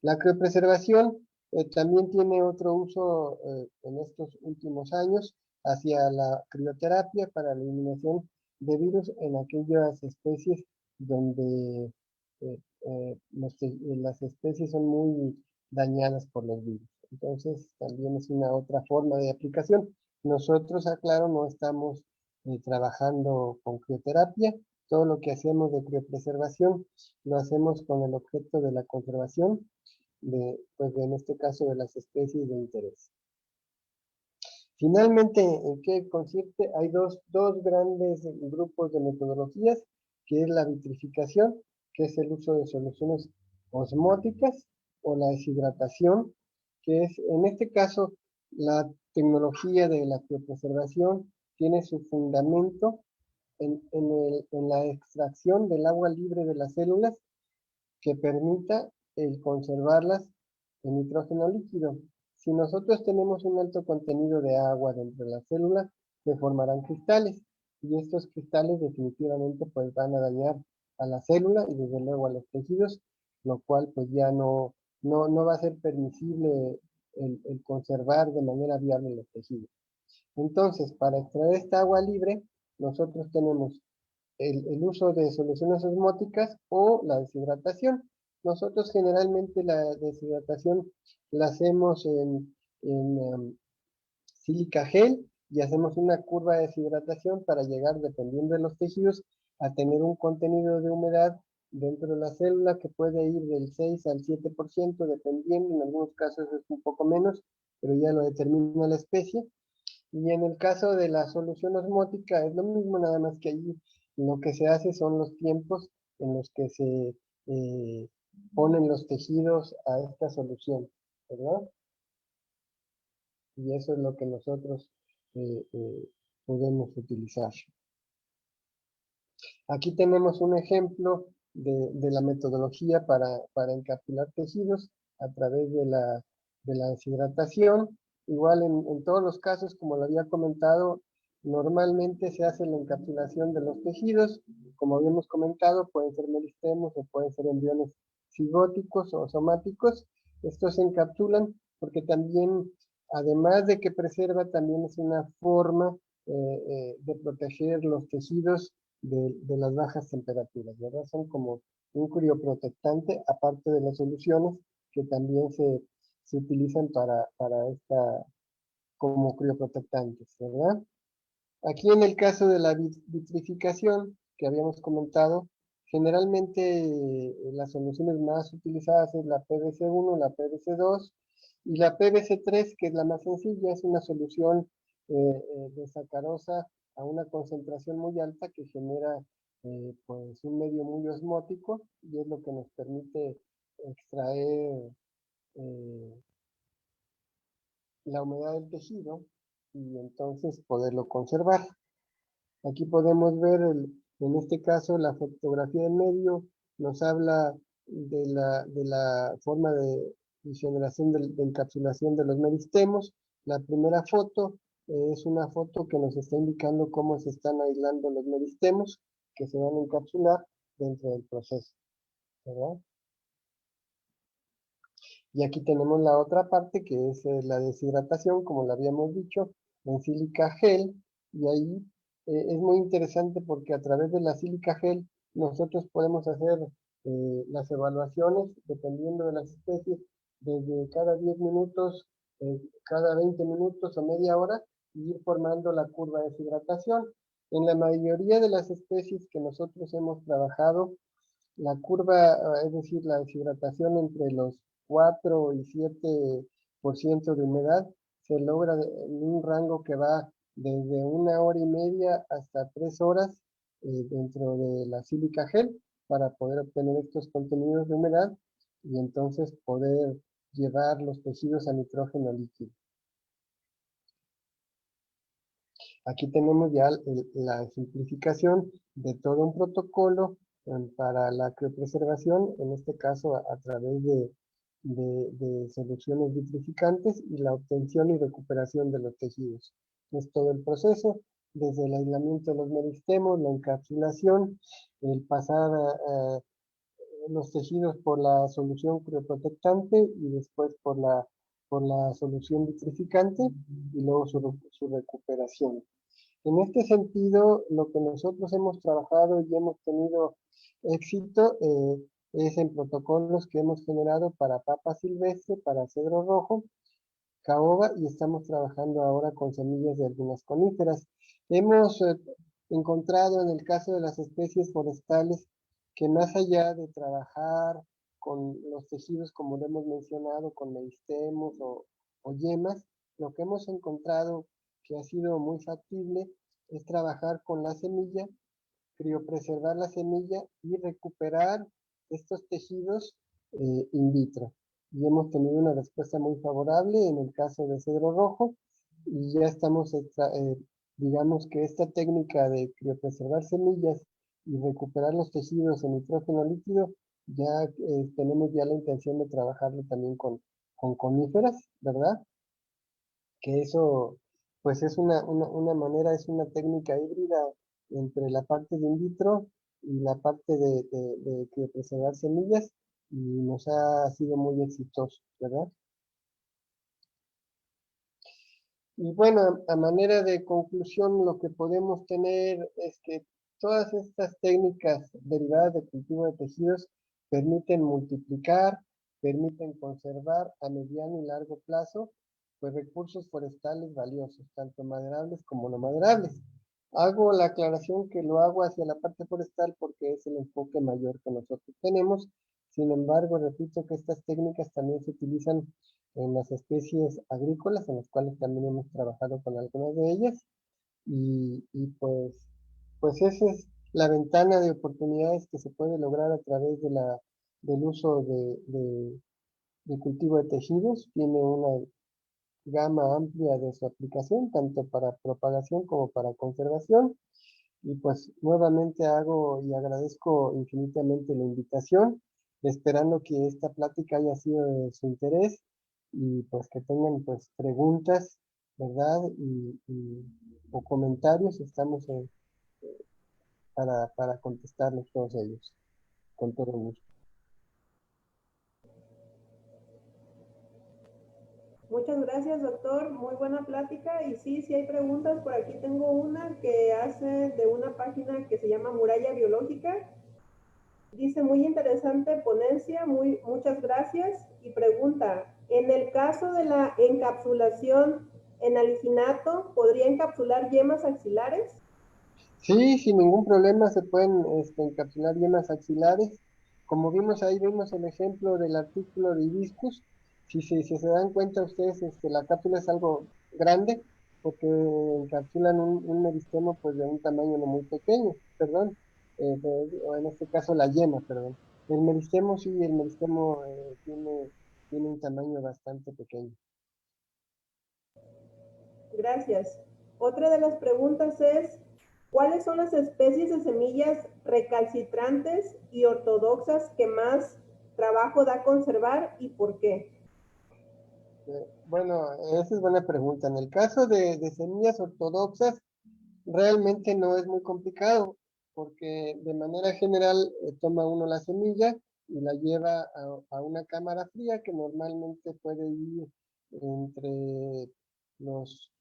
La criopreservación también tiene otro uso en estos últimos años hacia la crioterapia para la eliminación de virus en aquellas especies donde las especies son muy dañadas por los virus. Entonces también es una otra forma de aplicación. Nosotros, aclaro, no estamos trabajando con crioterapia. Todo lo que hacemos de criopreservación lo hacemos con el objeto de la conservación pues en este caso de las especies de interés. Finalmente, ¿en qué consiste? Hay dos grandes grupos de metodologías, que es la vitrificación, que es el uso de soluciones osmóticas, o la deshidratación, que es, en este caso, la tecnología de la criopreservación tiene su fundamento en la extracción del agua libre de las células que permita el conservarlas en nitrógeno líquido. Si nosotros tenemos un alto contenido de agua dentro de la célula, se formarán cristales, y estos cristales definitivamente pues van a dañar a la célula y desde luego a los tejidos, lo cual pues ya no va a ser permisible el conservar de manera viable los tejidos. Entonces, para extraer esta agua libre, nosotros tenemos el uso de soluciones osmóticas o la deshidratación. Nosotros generalmente la deshidratación la hacemos en sílica gel, y hacemos una curva de deshidratación para llegar, dependiendo de los tejidos, a tener un contenido de humedad dentro de la célula que puede ir del 6 al 7%, dependiendo, en algunos casos es un poco menos, pero ya lo determina la especie. Y en el caso de la solución osmótica es lo mismo, nada más que allí lo que se hace son los tiempos en los que se eh, ponen los tejidos a esta solución, ¿verdad? Y eso es lo que nosotros podemos utilizar. Aquí tenemos un ejemplo de la metodología para encapsular tejidos a través de la deshidratación. Igual en todos los casos, como lo había comentado, Normalmente se hace la encapsulación de los tejidos, como habíamos comentado, pueden ser meristemos o pueden ser embriones cigóticos o somáticos. Estos se encapsulan porque también, además de que preserva, también es una forma de proteger los tejidos de las bajas temperaturas, ¿verdad? Son como un crioprotectante, aparte de las soluciones que también se utilizan para esta, como crioprotectantes, ¿verdad? Aquí en el caso de la vitrificación que habíamos comentado, generalmente las soluciones más utilizadas es la PVC1, la PVC2 y la PVC3, que es la más sencilla, es una solución de sacarosa a una concentración muy alta que genera pues un medio muy osmótico y es lo que nos permite extraer eh, la humedad del tejido y entonces poderlo conservar. Aquí podemos ver, en este caso, la fotografía del medio nos habla de la forma de generación de encapsulación de los meristemos. La primera foto es una foto que nos está indicando cómo se están aislando los meristemos que se van a encapsular dentro del proceso, ¿verdad? Y aquí tenemos la otra parte que es la deshidratación, como lo habíamos dicho, en sílica gel, y ahí es muy interesante porque a través de la sílica gel nosotros podemos hacer las evaluaciones dependiendo de las especies, desde cada 10 minutos, cada 20 minutos o media hora, y ir formando la curva de deshidratación. En la mayoría de las especies que nosotros hemos trabajado, la curva, es decir, la deshidratación entre los 4 y 7% de humedad, se logra en un rango que va desde 1 hora y media hasta 3 horas dentro de la sílica gel para poder obtener estos contenidos de humedad y entonces poder llevar los tejidos a nitrógeno líquido. Aquí tenemos ya la simplificación de todo un protocolo para la criopreservación, en este caso a través de soluciones vitrificantes y la obtención y recuperación de los tejidos. Es todo el proceso, desde el aislamiento de los meristemos, la encapsulación, el pasar los tejidos por la solución crioprotectante y después por la solución vitrificante y luego su recuperación. En este sentido, lo que nosotros hemos trabajado y hemos tenido éxito es en protocolos que hemos generado para papa silvestre, para cedro rojo, caoba y estamos trabajando ahora con semillas de algunas coníferas. Hemos encontrado en el caso de las especies forestales que más allá de trabajar con los tejidos, como lo hemos mencionado, con meristemos o yemas, lo que hemos encontrado que ha sido muy factible es trabajar con la semilla, criopreservar la semilla y recuperar estos tejidos in vitro. Y hemos tenido una respuesta muy favorable en el caso de cedro rojo y ya estamos, digamos que esta técnica de criopreservar semillas y recuperar los tejidos en nitrógeno líquido, ya tenemos ya la intención de trabajarlo también con coníferas, ¿verdad? Que eso pues es una manera, es una técnica híbrida entre la parte de in vitro y la parte de preservar semillas y nos ha sido muy exitoso, ¿verdad? Y bueno, a manera de conclusión, lo que podemos tener es que todas estas técnicas derivadas de cultivo de tejidos permiten multiplicar, permiten conservar a mediano y largo plazo, pues recursos forestales valiosos, tanto maderables como no maderables. Hago la aclaración que lo hago hacia la parte forestal porque es el enfoque mayor que nosotros tenemos. Sin embargo, repito que estas técnicas también se utilizan en las especies agrícolas, en las cuales también hemos trabajado con algunas de ellas, y pues esa es la ventana de oportunidades que se puede lograr a través del uso de cultivo de tejidos. Tiene una gama amplia de su aplicación, tanto para propagación como para conservación, y pues nuevamente hago y agradezco infinitamente la invitación, esperando que esta plática haya sido de su interés y pues que tengan pues preguntas, ¿verdad? o comentarios, estamos para contestarlos todos ellos, con todo gusto. Muchas gracias, doctor. Muy buena plática. Y sí, sí hay preguntas. Por aquí tengo una que hace de una página que se llama Muralla Biológica. Dice, muy interesante ponencia, muchas gracias. Y pregunta, en el caso de la encapsulación en aliginato, ¿podría encapsular yemas axilares? Sí, sin ningún problema se pueden encapsular yemas axilares. Como vimos ahí, vimos el ejemplo del artículo de hibiscus. Si se dan cuenta ustedes, la cápsula es algo grande porque encapsulan un meristemo pues de un tamaño no muy pequeño, perdón, o en este caso la yema, perdón. El meristemo sí, el meristemo tiene un tamaño bastante pequeño. Gracias. Otra de las preguntas es, ¿cuáles son las especies de semillas recalcitrantes y ortodoxas que más trabajo da conservar y por qué? Bueno, esa es buena pregunta. En el caso de semillas ortodoxas, realmente no es muy complicado, porque de manera general toma uno la semilla y la lleva a una cámara fría que normalmente puede ir entre los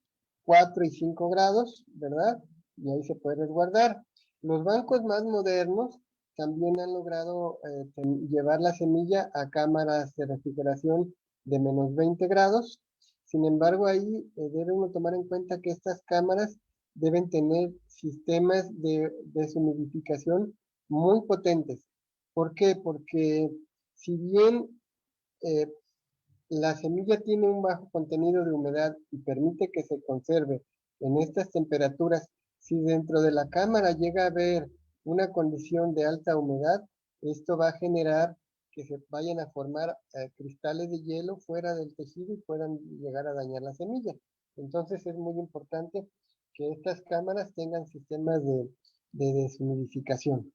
4 y 5 grados, ¿verdad? Y ahí se puede resguardar. Los bancos más modernos también han logrado llevar la semilla a cámaras de refrigeración de menos 20 grados. Sin embargo, ahí debe uno tomar en cuenta que estas cámaras deben tener sistemas de deshumidificación muy potentes. ¿Por qué? Porque si bien eh, la semilla tiene un bajo contenido de humedad y permite que se conserve en estas temperaturas, si dentro de la cámara llega a haber una condición de alta humedad, esto va a generar que se vayan a formar cristales de hielo fuera del tejido y puedan llegar a dañar la semilla. Entonces es muy importante que estas cámaras tengan sistemas de deshumidificación.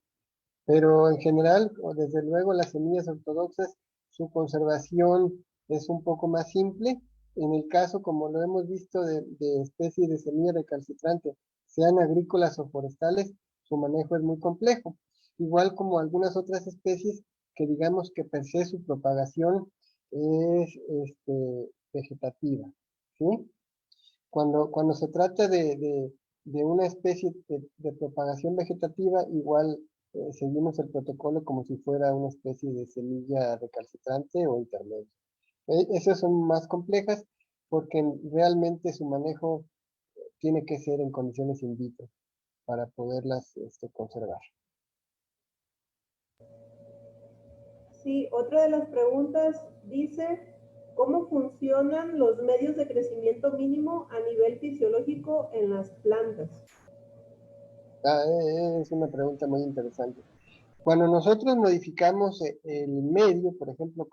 Pero en general, desde luego, las semillas ortodoxas, su conservación es un poco más simple. En el caso, como lo hemos visto, de especies de semilla recalcitrante, sean agrícolas o forestales, su manejo es muy complejo. Igual como algunas otras especies que digamos que per se su propagación es vegetativa, ¿sí? Cuando se trata de una especie de propagación vegetativa, igual seguimos el protocolo como si fuera una especie de semilla recalcitrante o intermedio. Esas son más complejas porque realmente su manejo tiene que ser en condiciones in vitro para poderlas conservar. Sí, otra de las preguntas dice, ¿cómo funcionan los medios de crecimiento mínimo a nivel fisiológico en las plantas? Es una pregunta muy interesante. Cuando nosotros modificamos el medio, por ejemplo,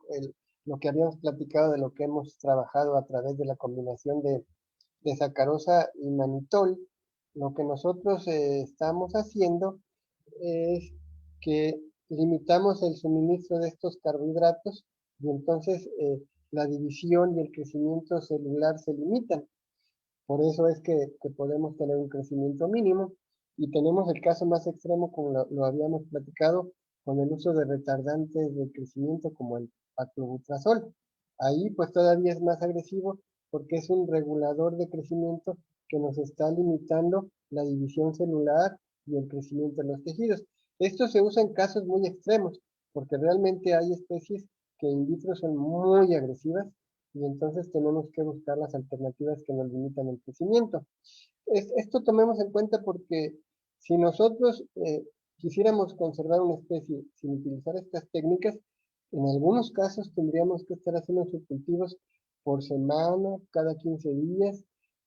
lo que habíamos platicado de lo que hemos trabajado a través de la combinación de sacarosa y manitol, lo que nosotros estamos haciendo es que limitamos el suministro de estos carbohidratos y entonces la división y el crecimiento celular se limitan. Por eso es que podemos tener un crecimiento mínimo y tenemos el caso más extremo, como lo habíamos platicado, con el uso de retardantes de crecimiento como el paclobutrazol. Ahí pues todavía es más agresivo porque es un regulador de crecimiento que nos está limitando la división celular y el crecimiento de los tejidos. Esto se usa en casos muy extremos porque realmente hay especies que in vitro son muy agresivas y entonces tenemos que buscar las alternativas que nos limitan el crecimiento. Esto tomemos en cuenta porque si nosotros quisiéramos conservar una especie sin utilizar estas técnicas, en algunos casos tendríamos que estar haciendo sus cultivos por semana, cada 15 días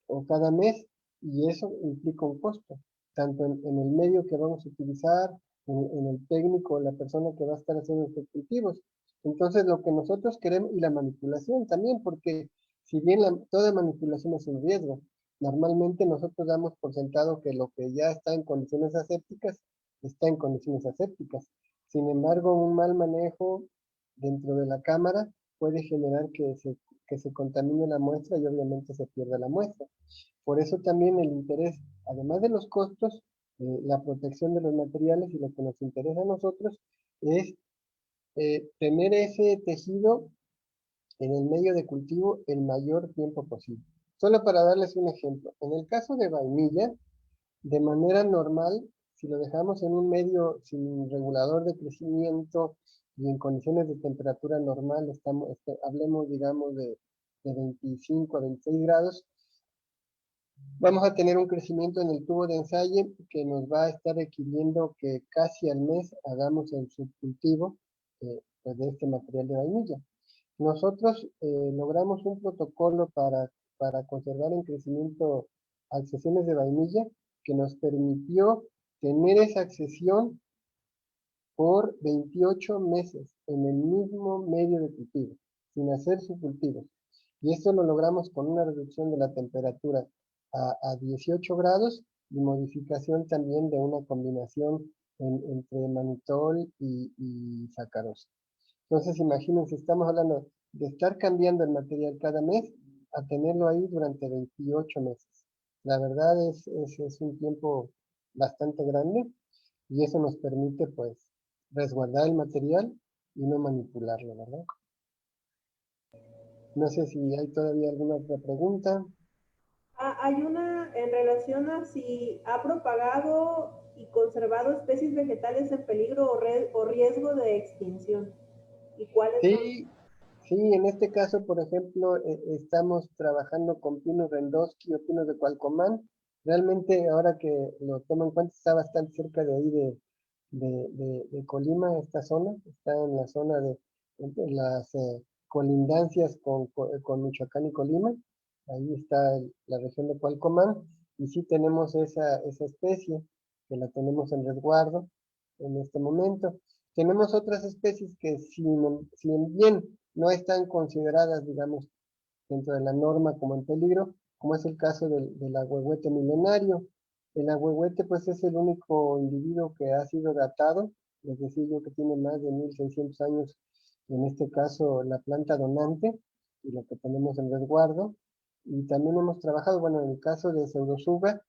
o cada mes, y eso implica un costo, tanto en el medio que vamos a utilizar, en el técnico, la persona que va a estar haciendo estos cultivos. Entonces, lo que nosotros queremos, y la manipulación también, porque si bien toda manipulación es un riesgo, normalmente nosotros damos por sentado que lo que ya está en condiciones asépticas, está en condiciones asépticas. Sin embargo, un mal manejo dentro de la cámara puede generar que se que se contamine la muestra y obviamente se pierda la muestra. Por eso también el interés, además de los costos, la protección de los materiales y lo que nos interesa a nosotros es tener ese tejido en el medio de cultivo el mayor tiempo posible. Solo para darles un ejemplo, en el caso de vainilla, de manera normal, si lo dejamos en un medio sin regulador de crecimiento y en condiciones de temperatura normal, hablemos, digamos, de 25 a 26 grados, vamos a tener un crecimiento en el tubo de ensayo que nos va a estar requiriendo que casi al mes hagamos el subcultivo pues de este material de vainilla. Nosotros logramos un protocolo para conservar en crecimiento accesiones de vainilla que nos permitió tener esa accesión por 28 meses en el mismo medio de cultivo, sin hacer subcultivos. Y esto lo logramos con una reducción de la temperatura a 18 grados y modificación también de una combinación entre manitol y sacarosa. Entonces, imagínense, estamos hablando de estar cambiando el material cada mes a tenerlo ahí durante 28 meses. La verdad es un tiempo bastante grande y eso nos permite, pues, resguardar el material y no manipularlo, ¿verdad? No sé si hay todavía alguna otra pregunta. Hay una en relación a si ha propagado y conservado especies vegetales en peligro o riesgo de extinción. ¿Y cuáles son? Sí, sí, en este caso, por ejemplo, estamos trabajando con Pinus rendoski o Pinus de Cualcomán. Realmente, ahora que lo tomo en cuenta, está bastante cerca de ahí de Colima, esta zona. Está en la zona de las colindancias con Michoacán y Colima. Ahí está la región de Cualcomán. Y sí tenemos esa especie, que la tenemos en resguardo en este momento. Tenemos otras especies que si bien no están consideradas, digamos, dentro de la norma como en peligro, como es el caso del ahuehuete milenario. El ahuehuete pues es el único individuo que ha sido datado, es decir, yo que tiene más de 1600 años, en este caso la planta donante, y lo que tenemos en resguardo. Y también hemos trabajado, bueno, en el caso de Pseudosuga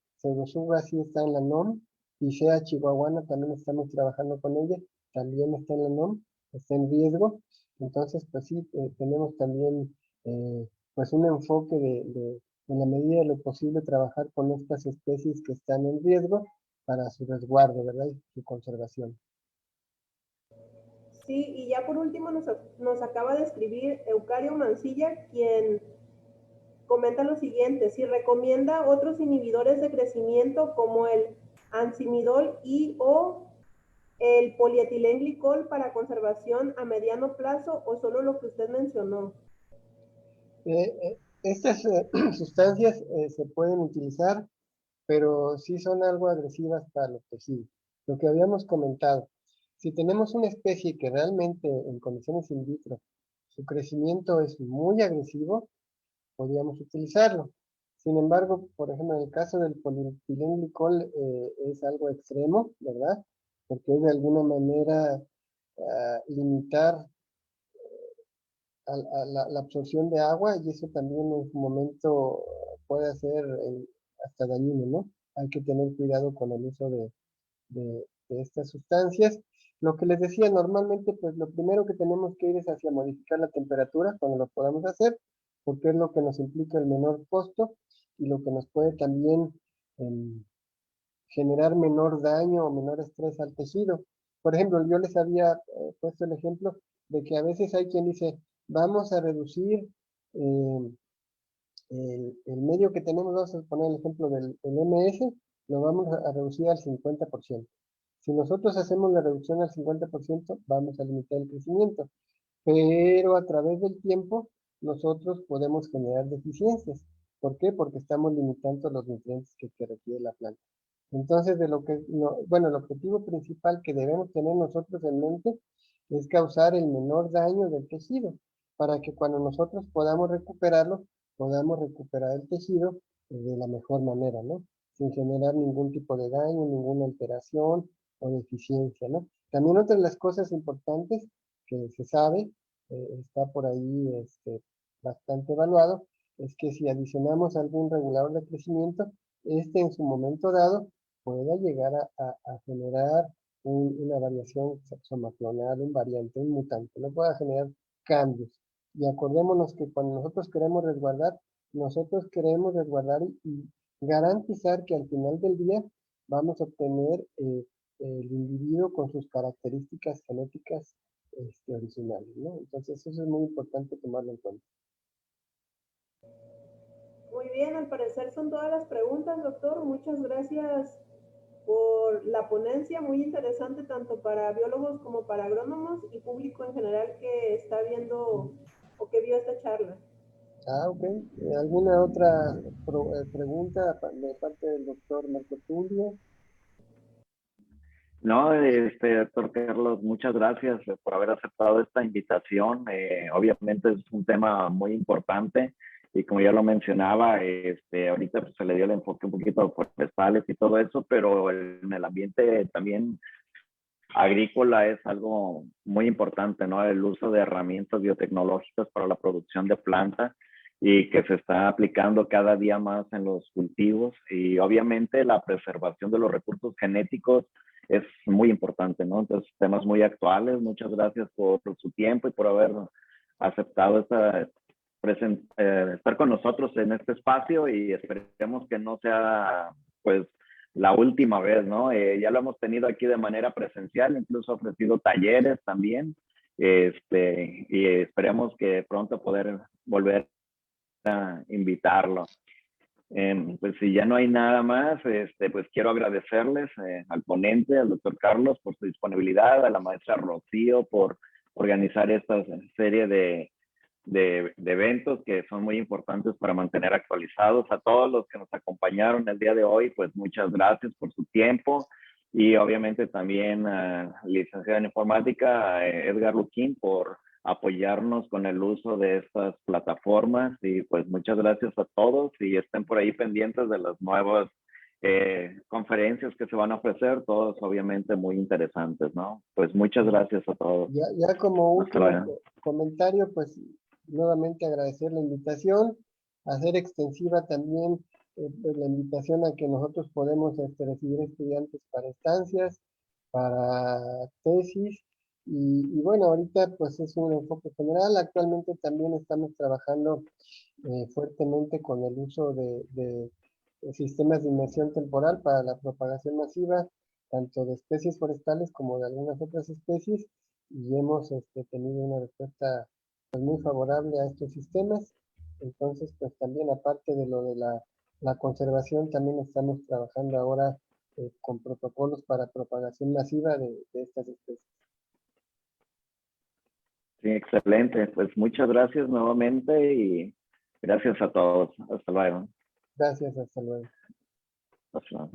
sí está en la NOM, y sea chihuahuana también estamos trabajando con ella, también está en la NOM, está en riesgo. Entonces, pues sí, tenemos también pues un enfoque en la medida de lo posible, trabajar con estas especies que están en riesgo para su resguardo, ¿verdad? Y su conservación. Sí, y ya por último nos acaba de escribir Eucario Mancilla, quien comenta lo siguiente: si recomienda otros inhibidores de crecimiento como el ansimidol y o el polietilenglicol para conservación a mediano plazo o solo lo que usted mencionó. Estas sustancias se pueden utilizar, pero sí son algo agresivas para los tejidos. Lo que habíamos comentado, si tenemos una especie que realmente en condiciones in vitro su crecimiento es muy agresivo, podríamos utilizarlo. Sin embargo, por ejemplo, en el caso del polietilenglicol es algo extremo, ¿verdad? Porque es de alguna manera limitar la absorción de agua y eso también en su momento puede ser hasta dañino, ¿no? Hay que tener cuidado con el uso de estas sustancias. Lo que les decía, normalmente, pues lo primero que tenemos que ir es hacia modificar la temperatura cuando lo podamos hacer, porque es lo que nos implica el menor costo y lo que nos puede también eh, generar menor daño o menor estrés al tejido. Por ejemplo, yo les había puesto el ejemplo de que a veces hay quien dice, vamos a reducir el medio que tenemos, vamos a poner el ejemplo del MS, lo vamos a reducir al 50%. Si nosotros hacemos la reducción al 50%, vamos a limitar el crecimiento, pero a través del tiempo nosotros podemos generar deficiencias. ¿Por qué? Porque estamos limitando los nutrientes que requiere la planta. Entonces, bueno, el objetivo principal que debemos tener nosotros en mente es causar el menor daño del tejido, para que cuando nosotros podamos recuperarlo, podamos recuperar el tejido de la mejor manera, ¿no? Sin generar ningún tipo de daño, ninguna alteración o deficiencia, ¿no? También otra de las cosas importantes que se sabe, está por ahí bastante evaluado, es que si adicionamos algún regulador de crecimiento, este en su momento dado pueda llegar a generar una variación somaclonal, un variante, un mutante, no pueda generar cambios. Y acordémonos que cuando nosotros queremos resguardar y garantizar que al final del día vamos a obtener el individuo con sus características genéticas originales, ¿no? Entonces eso es muy importante tomarlo en cuenta. Muy bien, al parecer son todas las preguntas, doctor. Muchas gracias por la ponencia, muy interesante tanto para biólogos como para agrónomos y público en general que está viendo o que vio esta charla. Ok. ¿Alguna otra pregunta de parte del doctor Marco Tulio? No, doctor Carlos, muchas gracias por haber aceptado esta invitación. Obviamente es un tema muy importante y como ya lo mencionaba, ahorita pues, se le dio el enfoque un poquito a forestales y todo eso, pero en el ambiente también agrícola es algo muy importante, ¿no? El uso de herramientas biotecnológicas para la producción de plantas y que se está aplicando cada día más en los cultivos y obviamente la preservación de los recursos genéticos es muy importante, ¿no? Entonces, temas muy actuales. Muchas gracias por su tiempo y por haber aceptado estar con nosotros en este espacio y esperemos que no sea, pues, la última vez, ¿no? Ya lo hemos tenido aquí de manera presencial, incluso ofrecido talleres también, y esperemos que pronto poder volver a invitarlo. Pues si ya no hay nada más, pues quiero agradecerles al ponente, al doctor Carlos, por su disponibilidad, a la maestra Rocío por organizar esta serie de eventos que son muy importantes para mantener actualizados. A todos los que nos acompañaron el día de hoy, pues muchas gracias por su tiempo y obviamente también a licenciado en informática, a Edgar Luquín, por apoyarnos con el uso de estas plataformas y pues muchas gracias a todos y estén por ahí pendientes de las nuevas conferencias que se van a ofrecer, todos obviamente muy interesantes, ¿no? Pues muchas gracias a todos. Ya como último Hasta luego. comentario, pues nuevamente agradecer la invitación, hacer extensiva también pues, la invitación a que nosotros podemos recibir estudiantes para estancias, para tesis, y bueno, ahorita pues es un enfoque general. Actualmente también estamos trabajando fuertemente con el uso de sistemas de inmersión temporal para la propagación masiva, tanto de especies forestales como de algunas otras especies, y hemos tenido una respuesta pues, muy favorable a estos sistemas. Entonces, pues también aparte de lo de la conservación, también estamos trabajando ahora con protocolos para propagación masiva de estas especies. Sí, excelente. Pues muchas gracias nuevamente y gracias a todos. Hasta luego. Gracias, hasta luego. Hasta luego.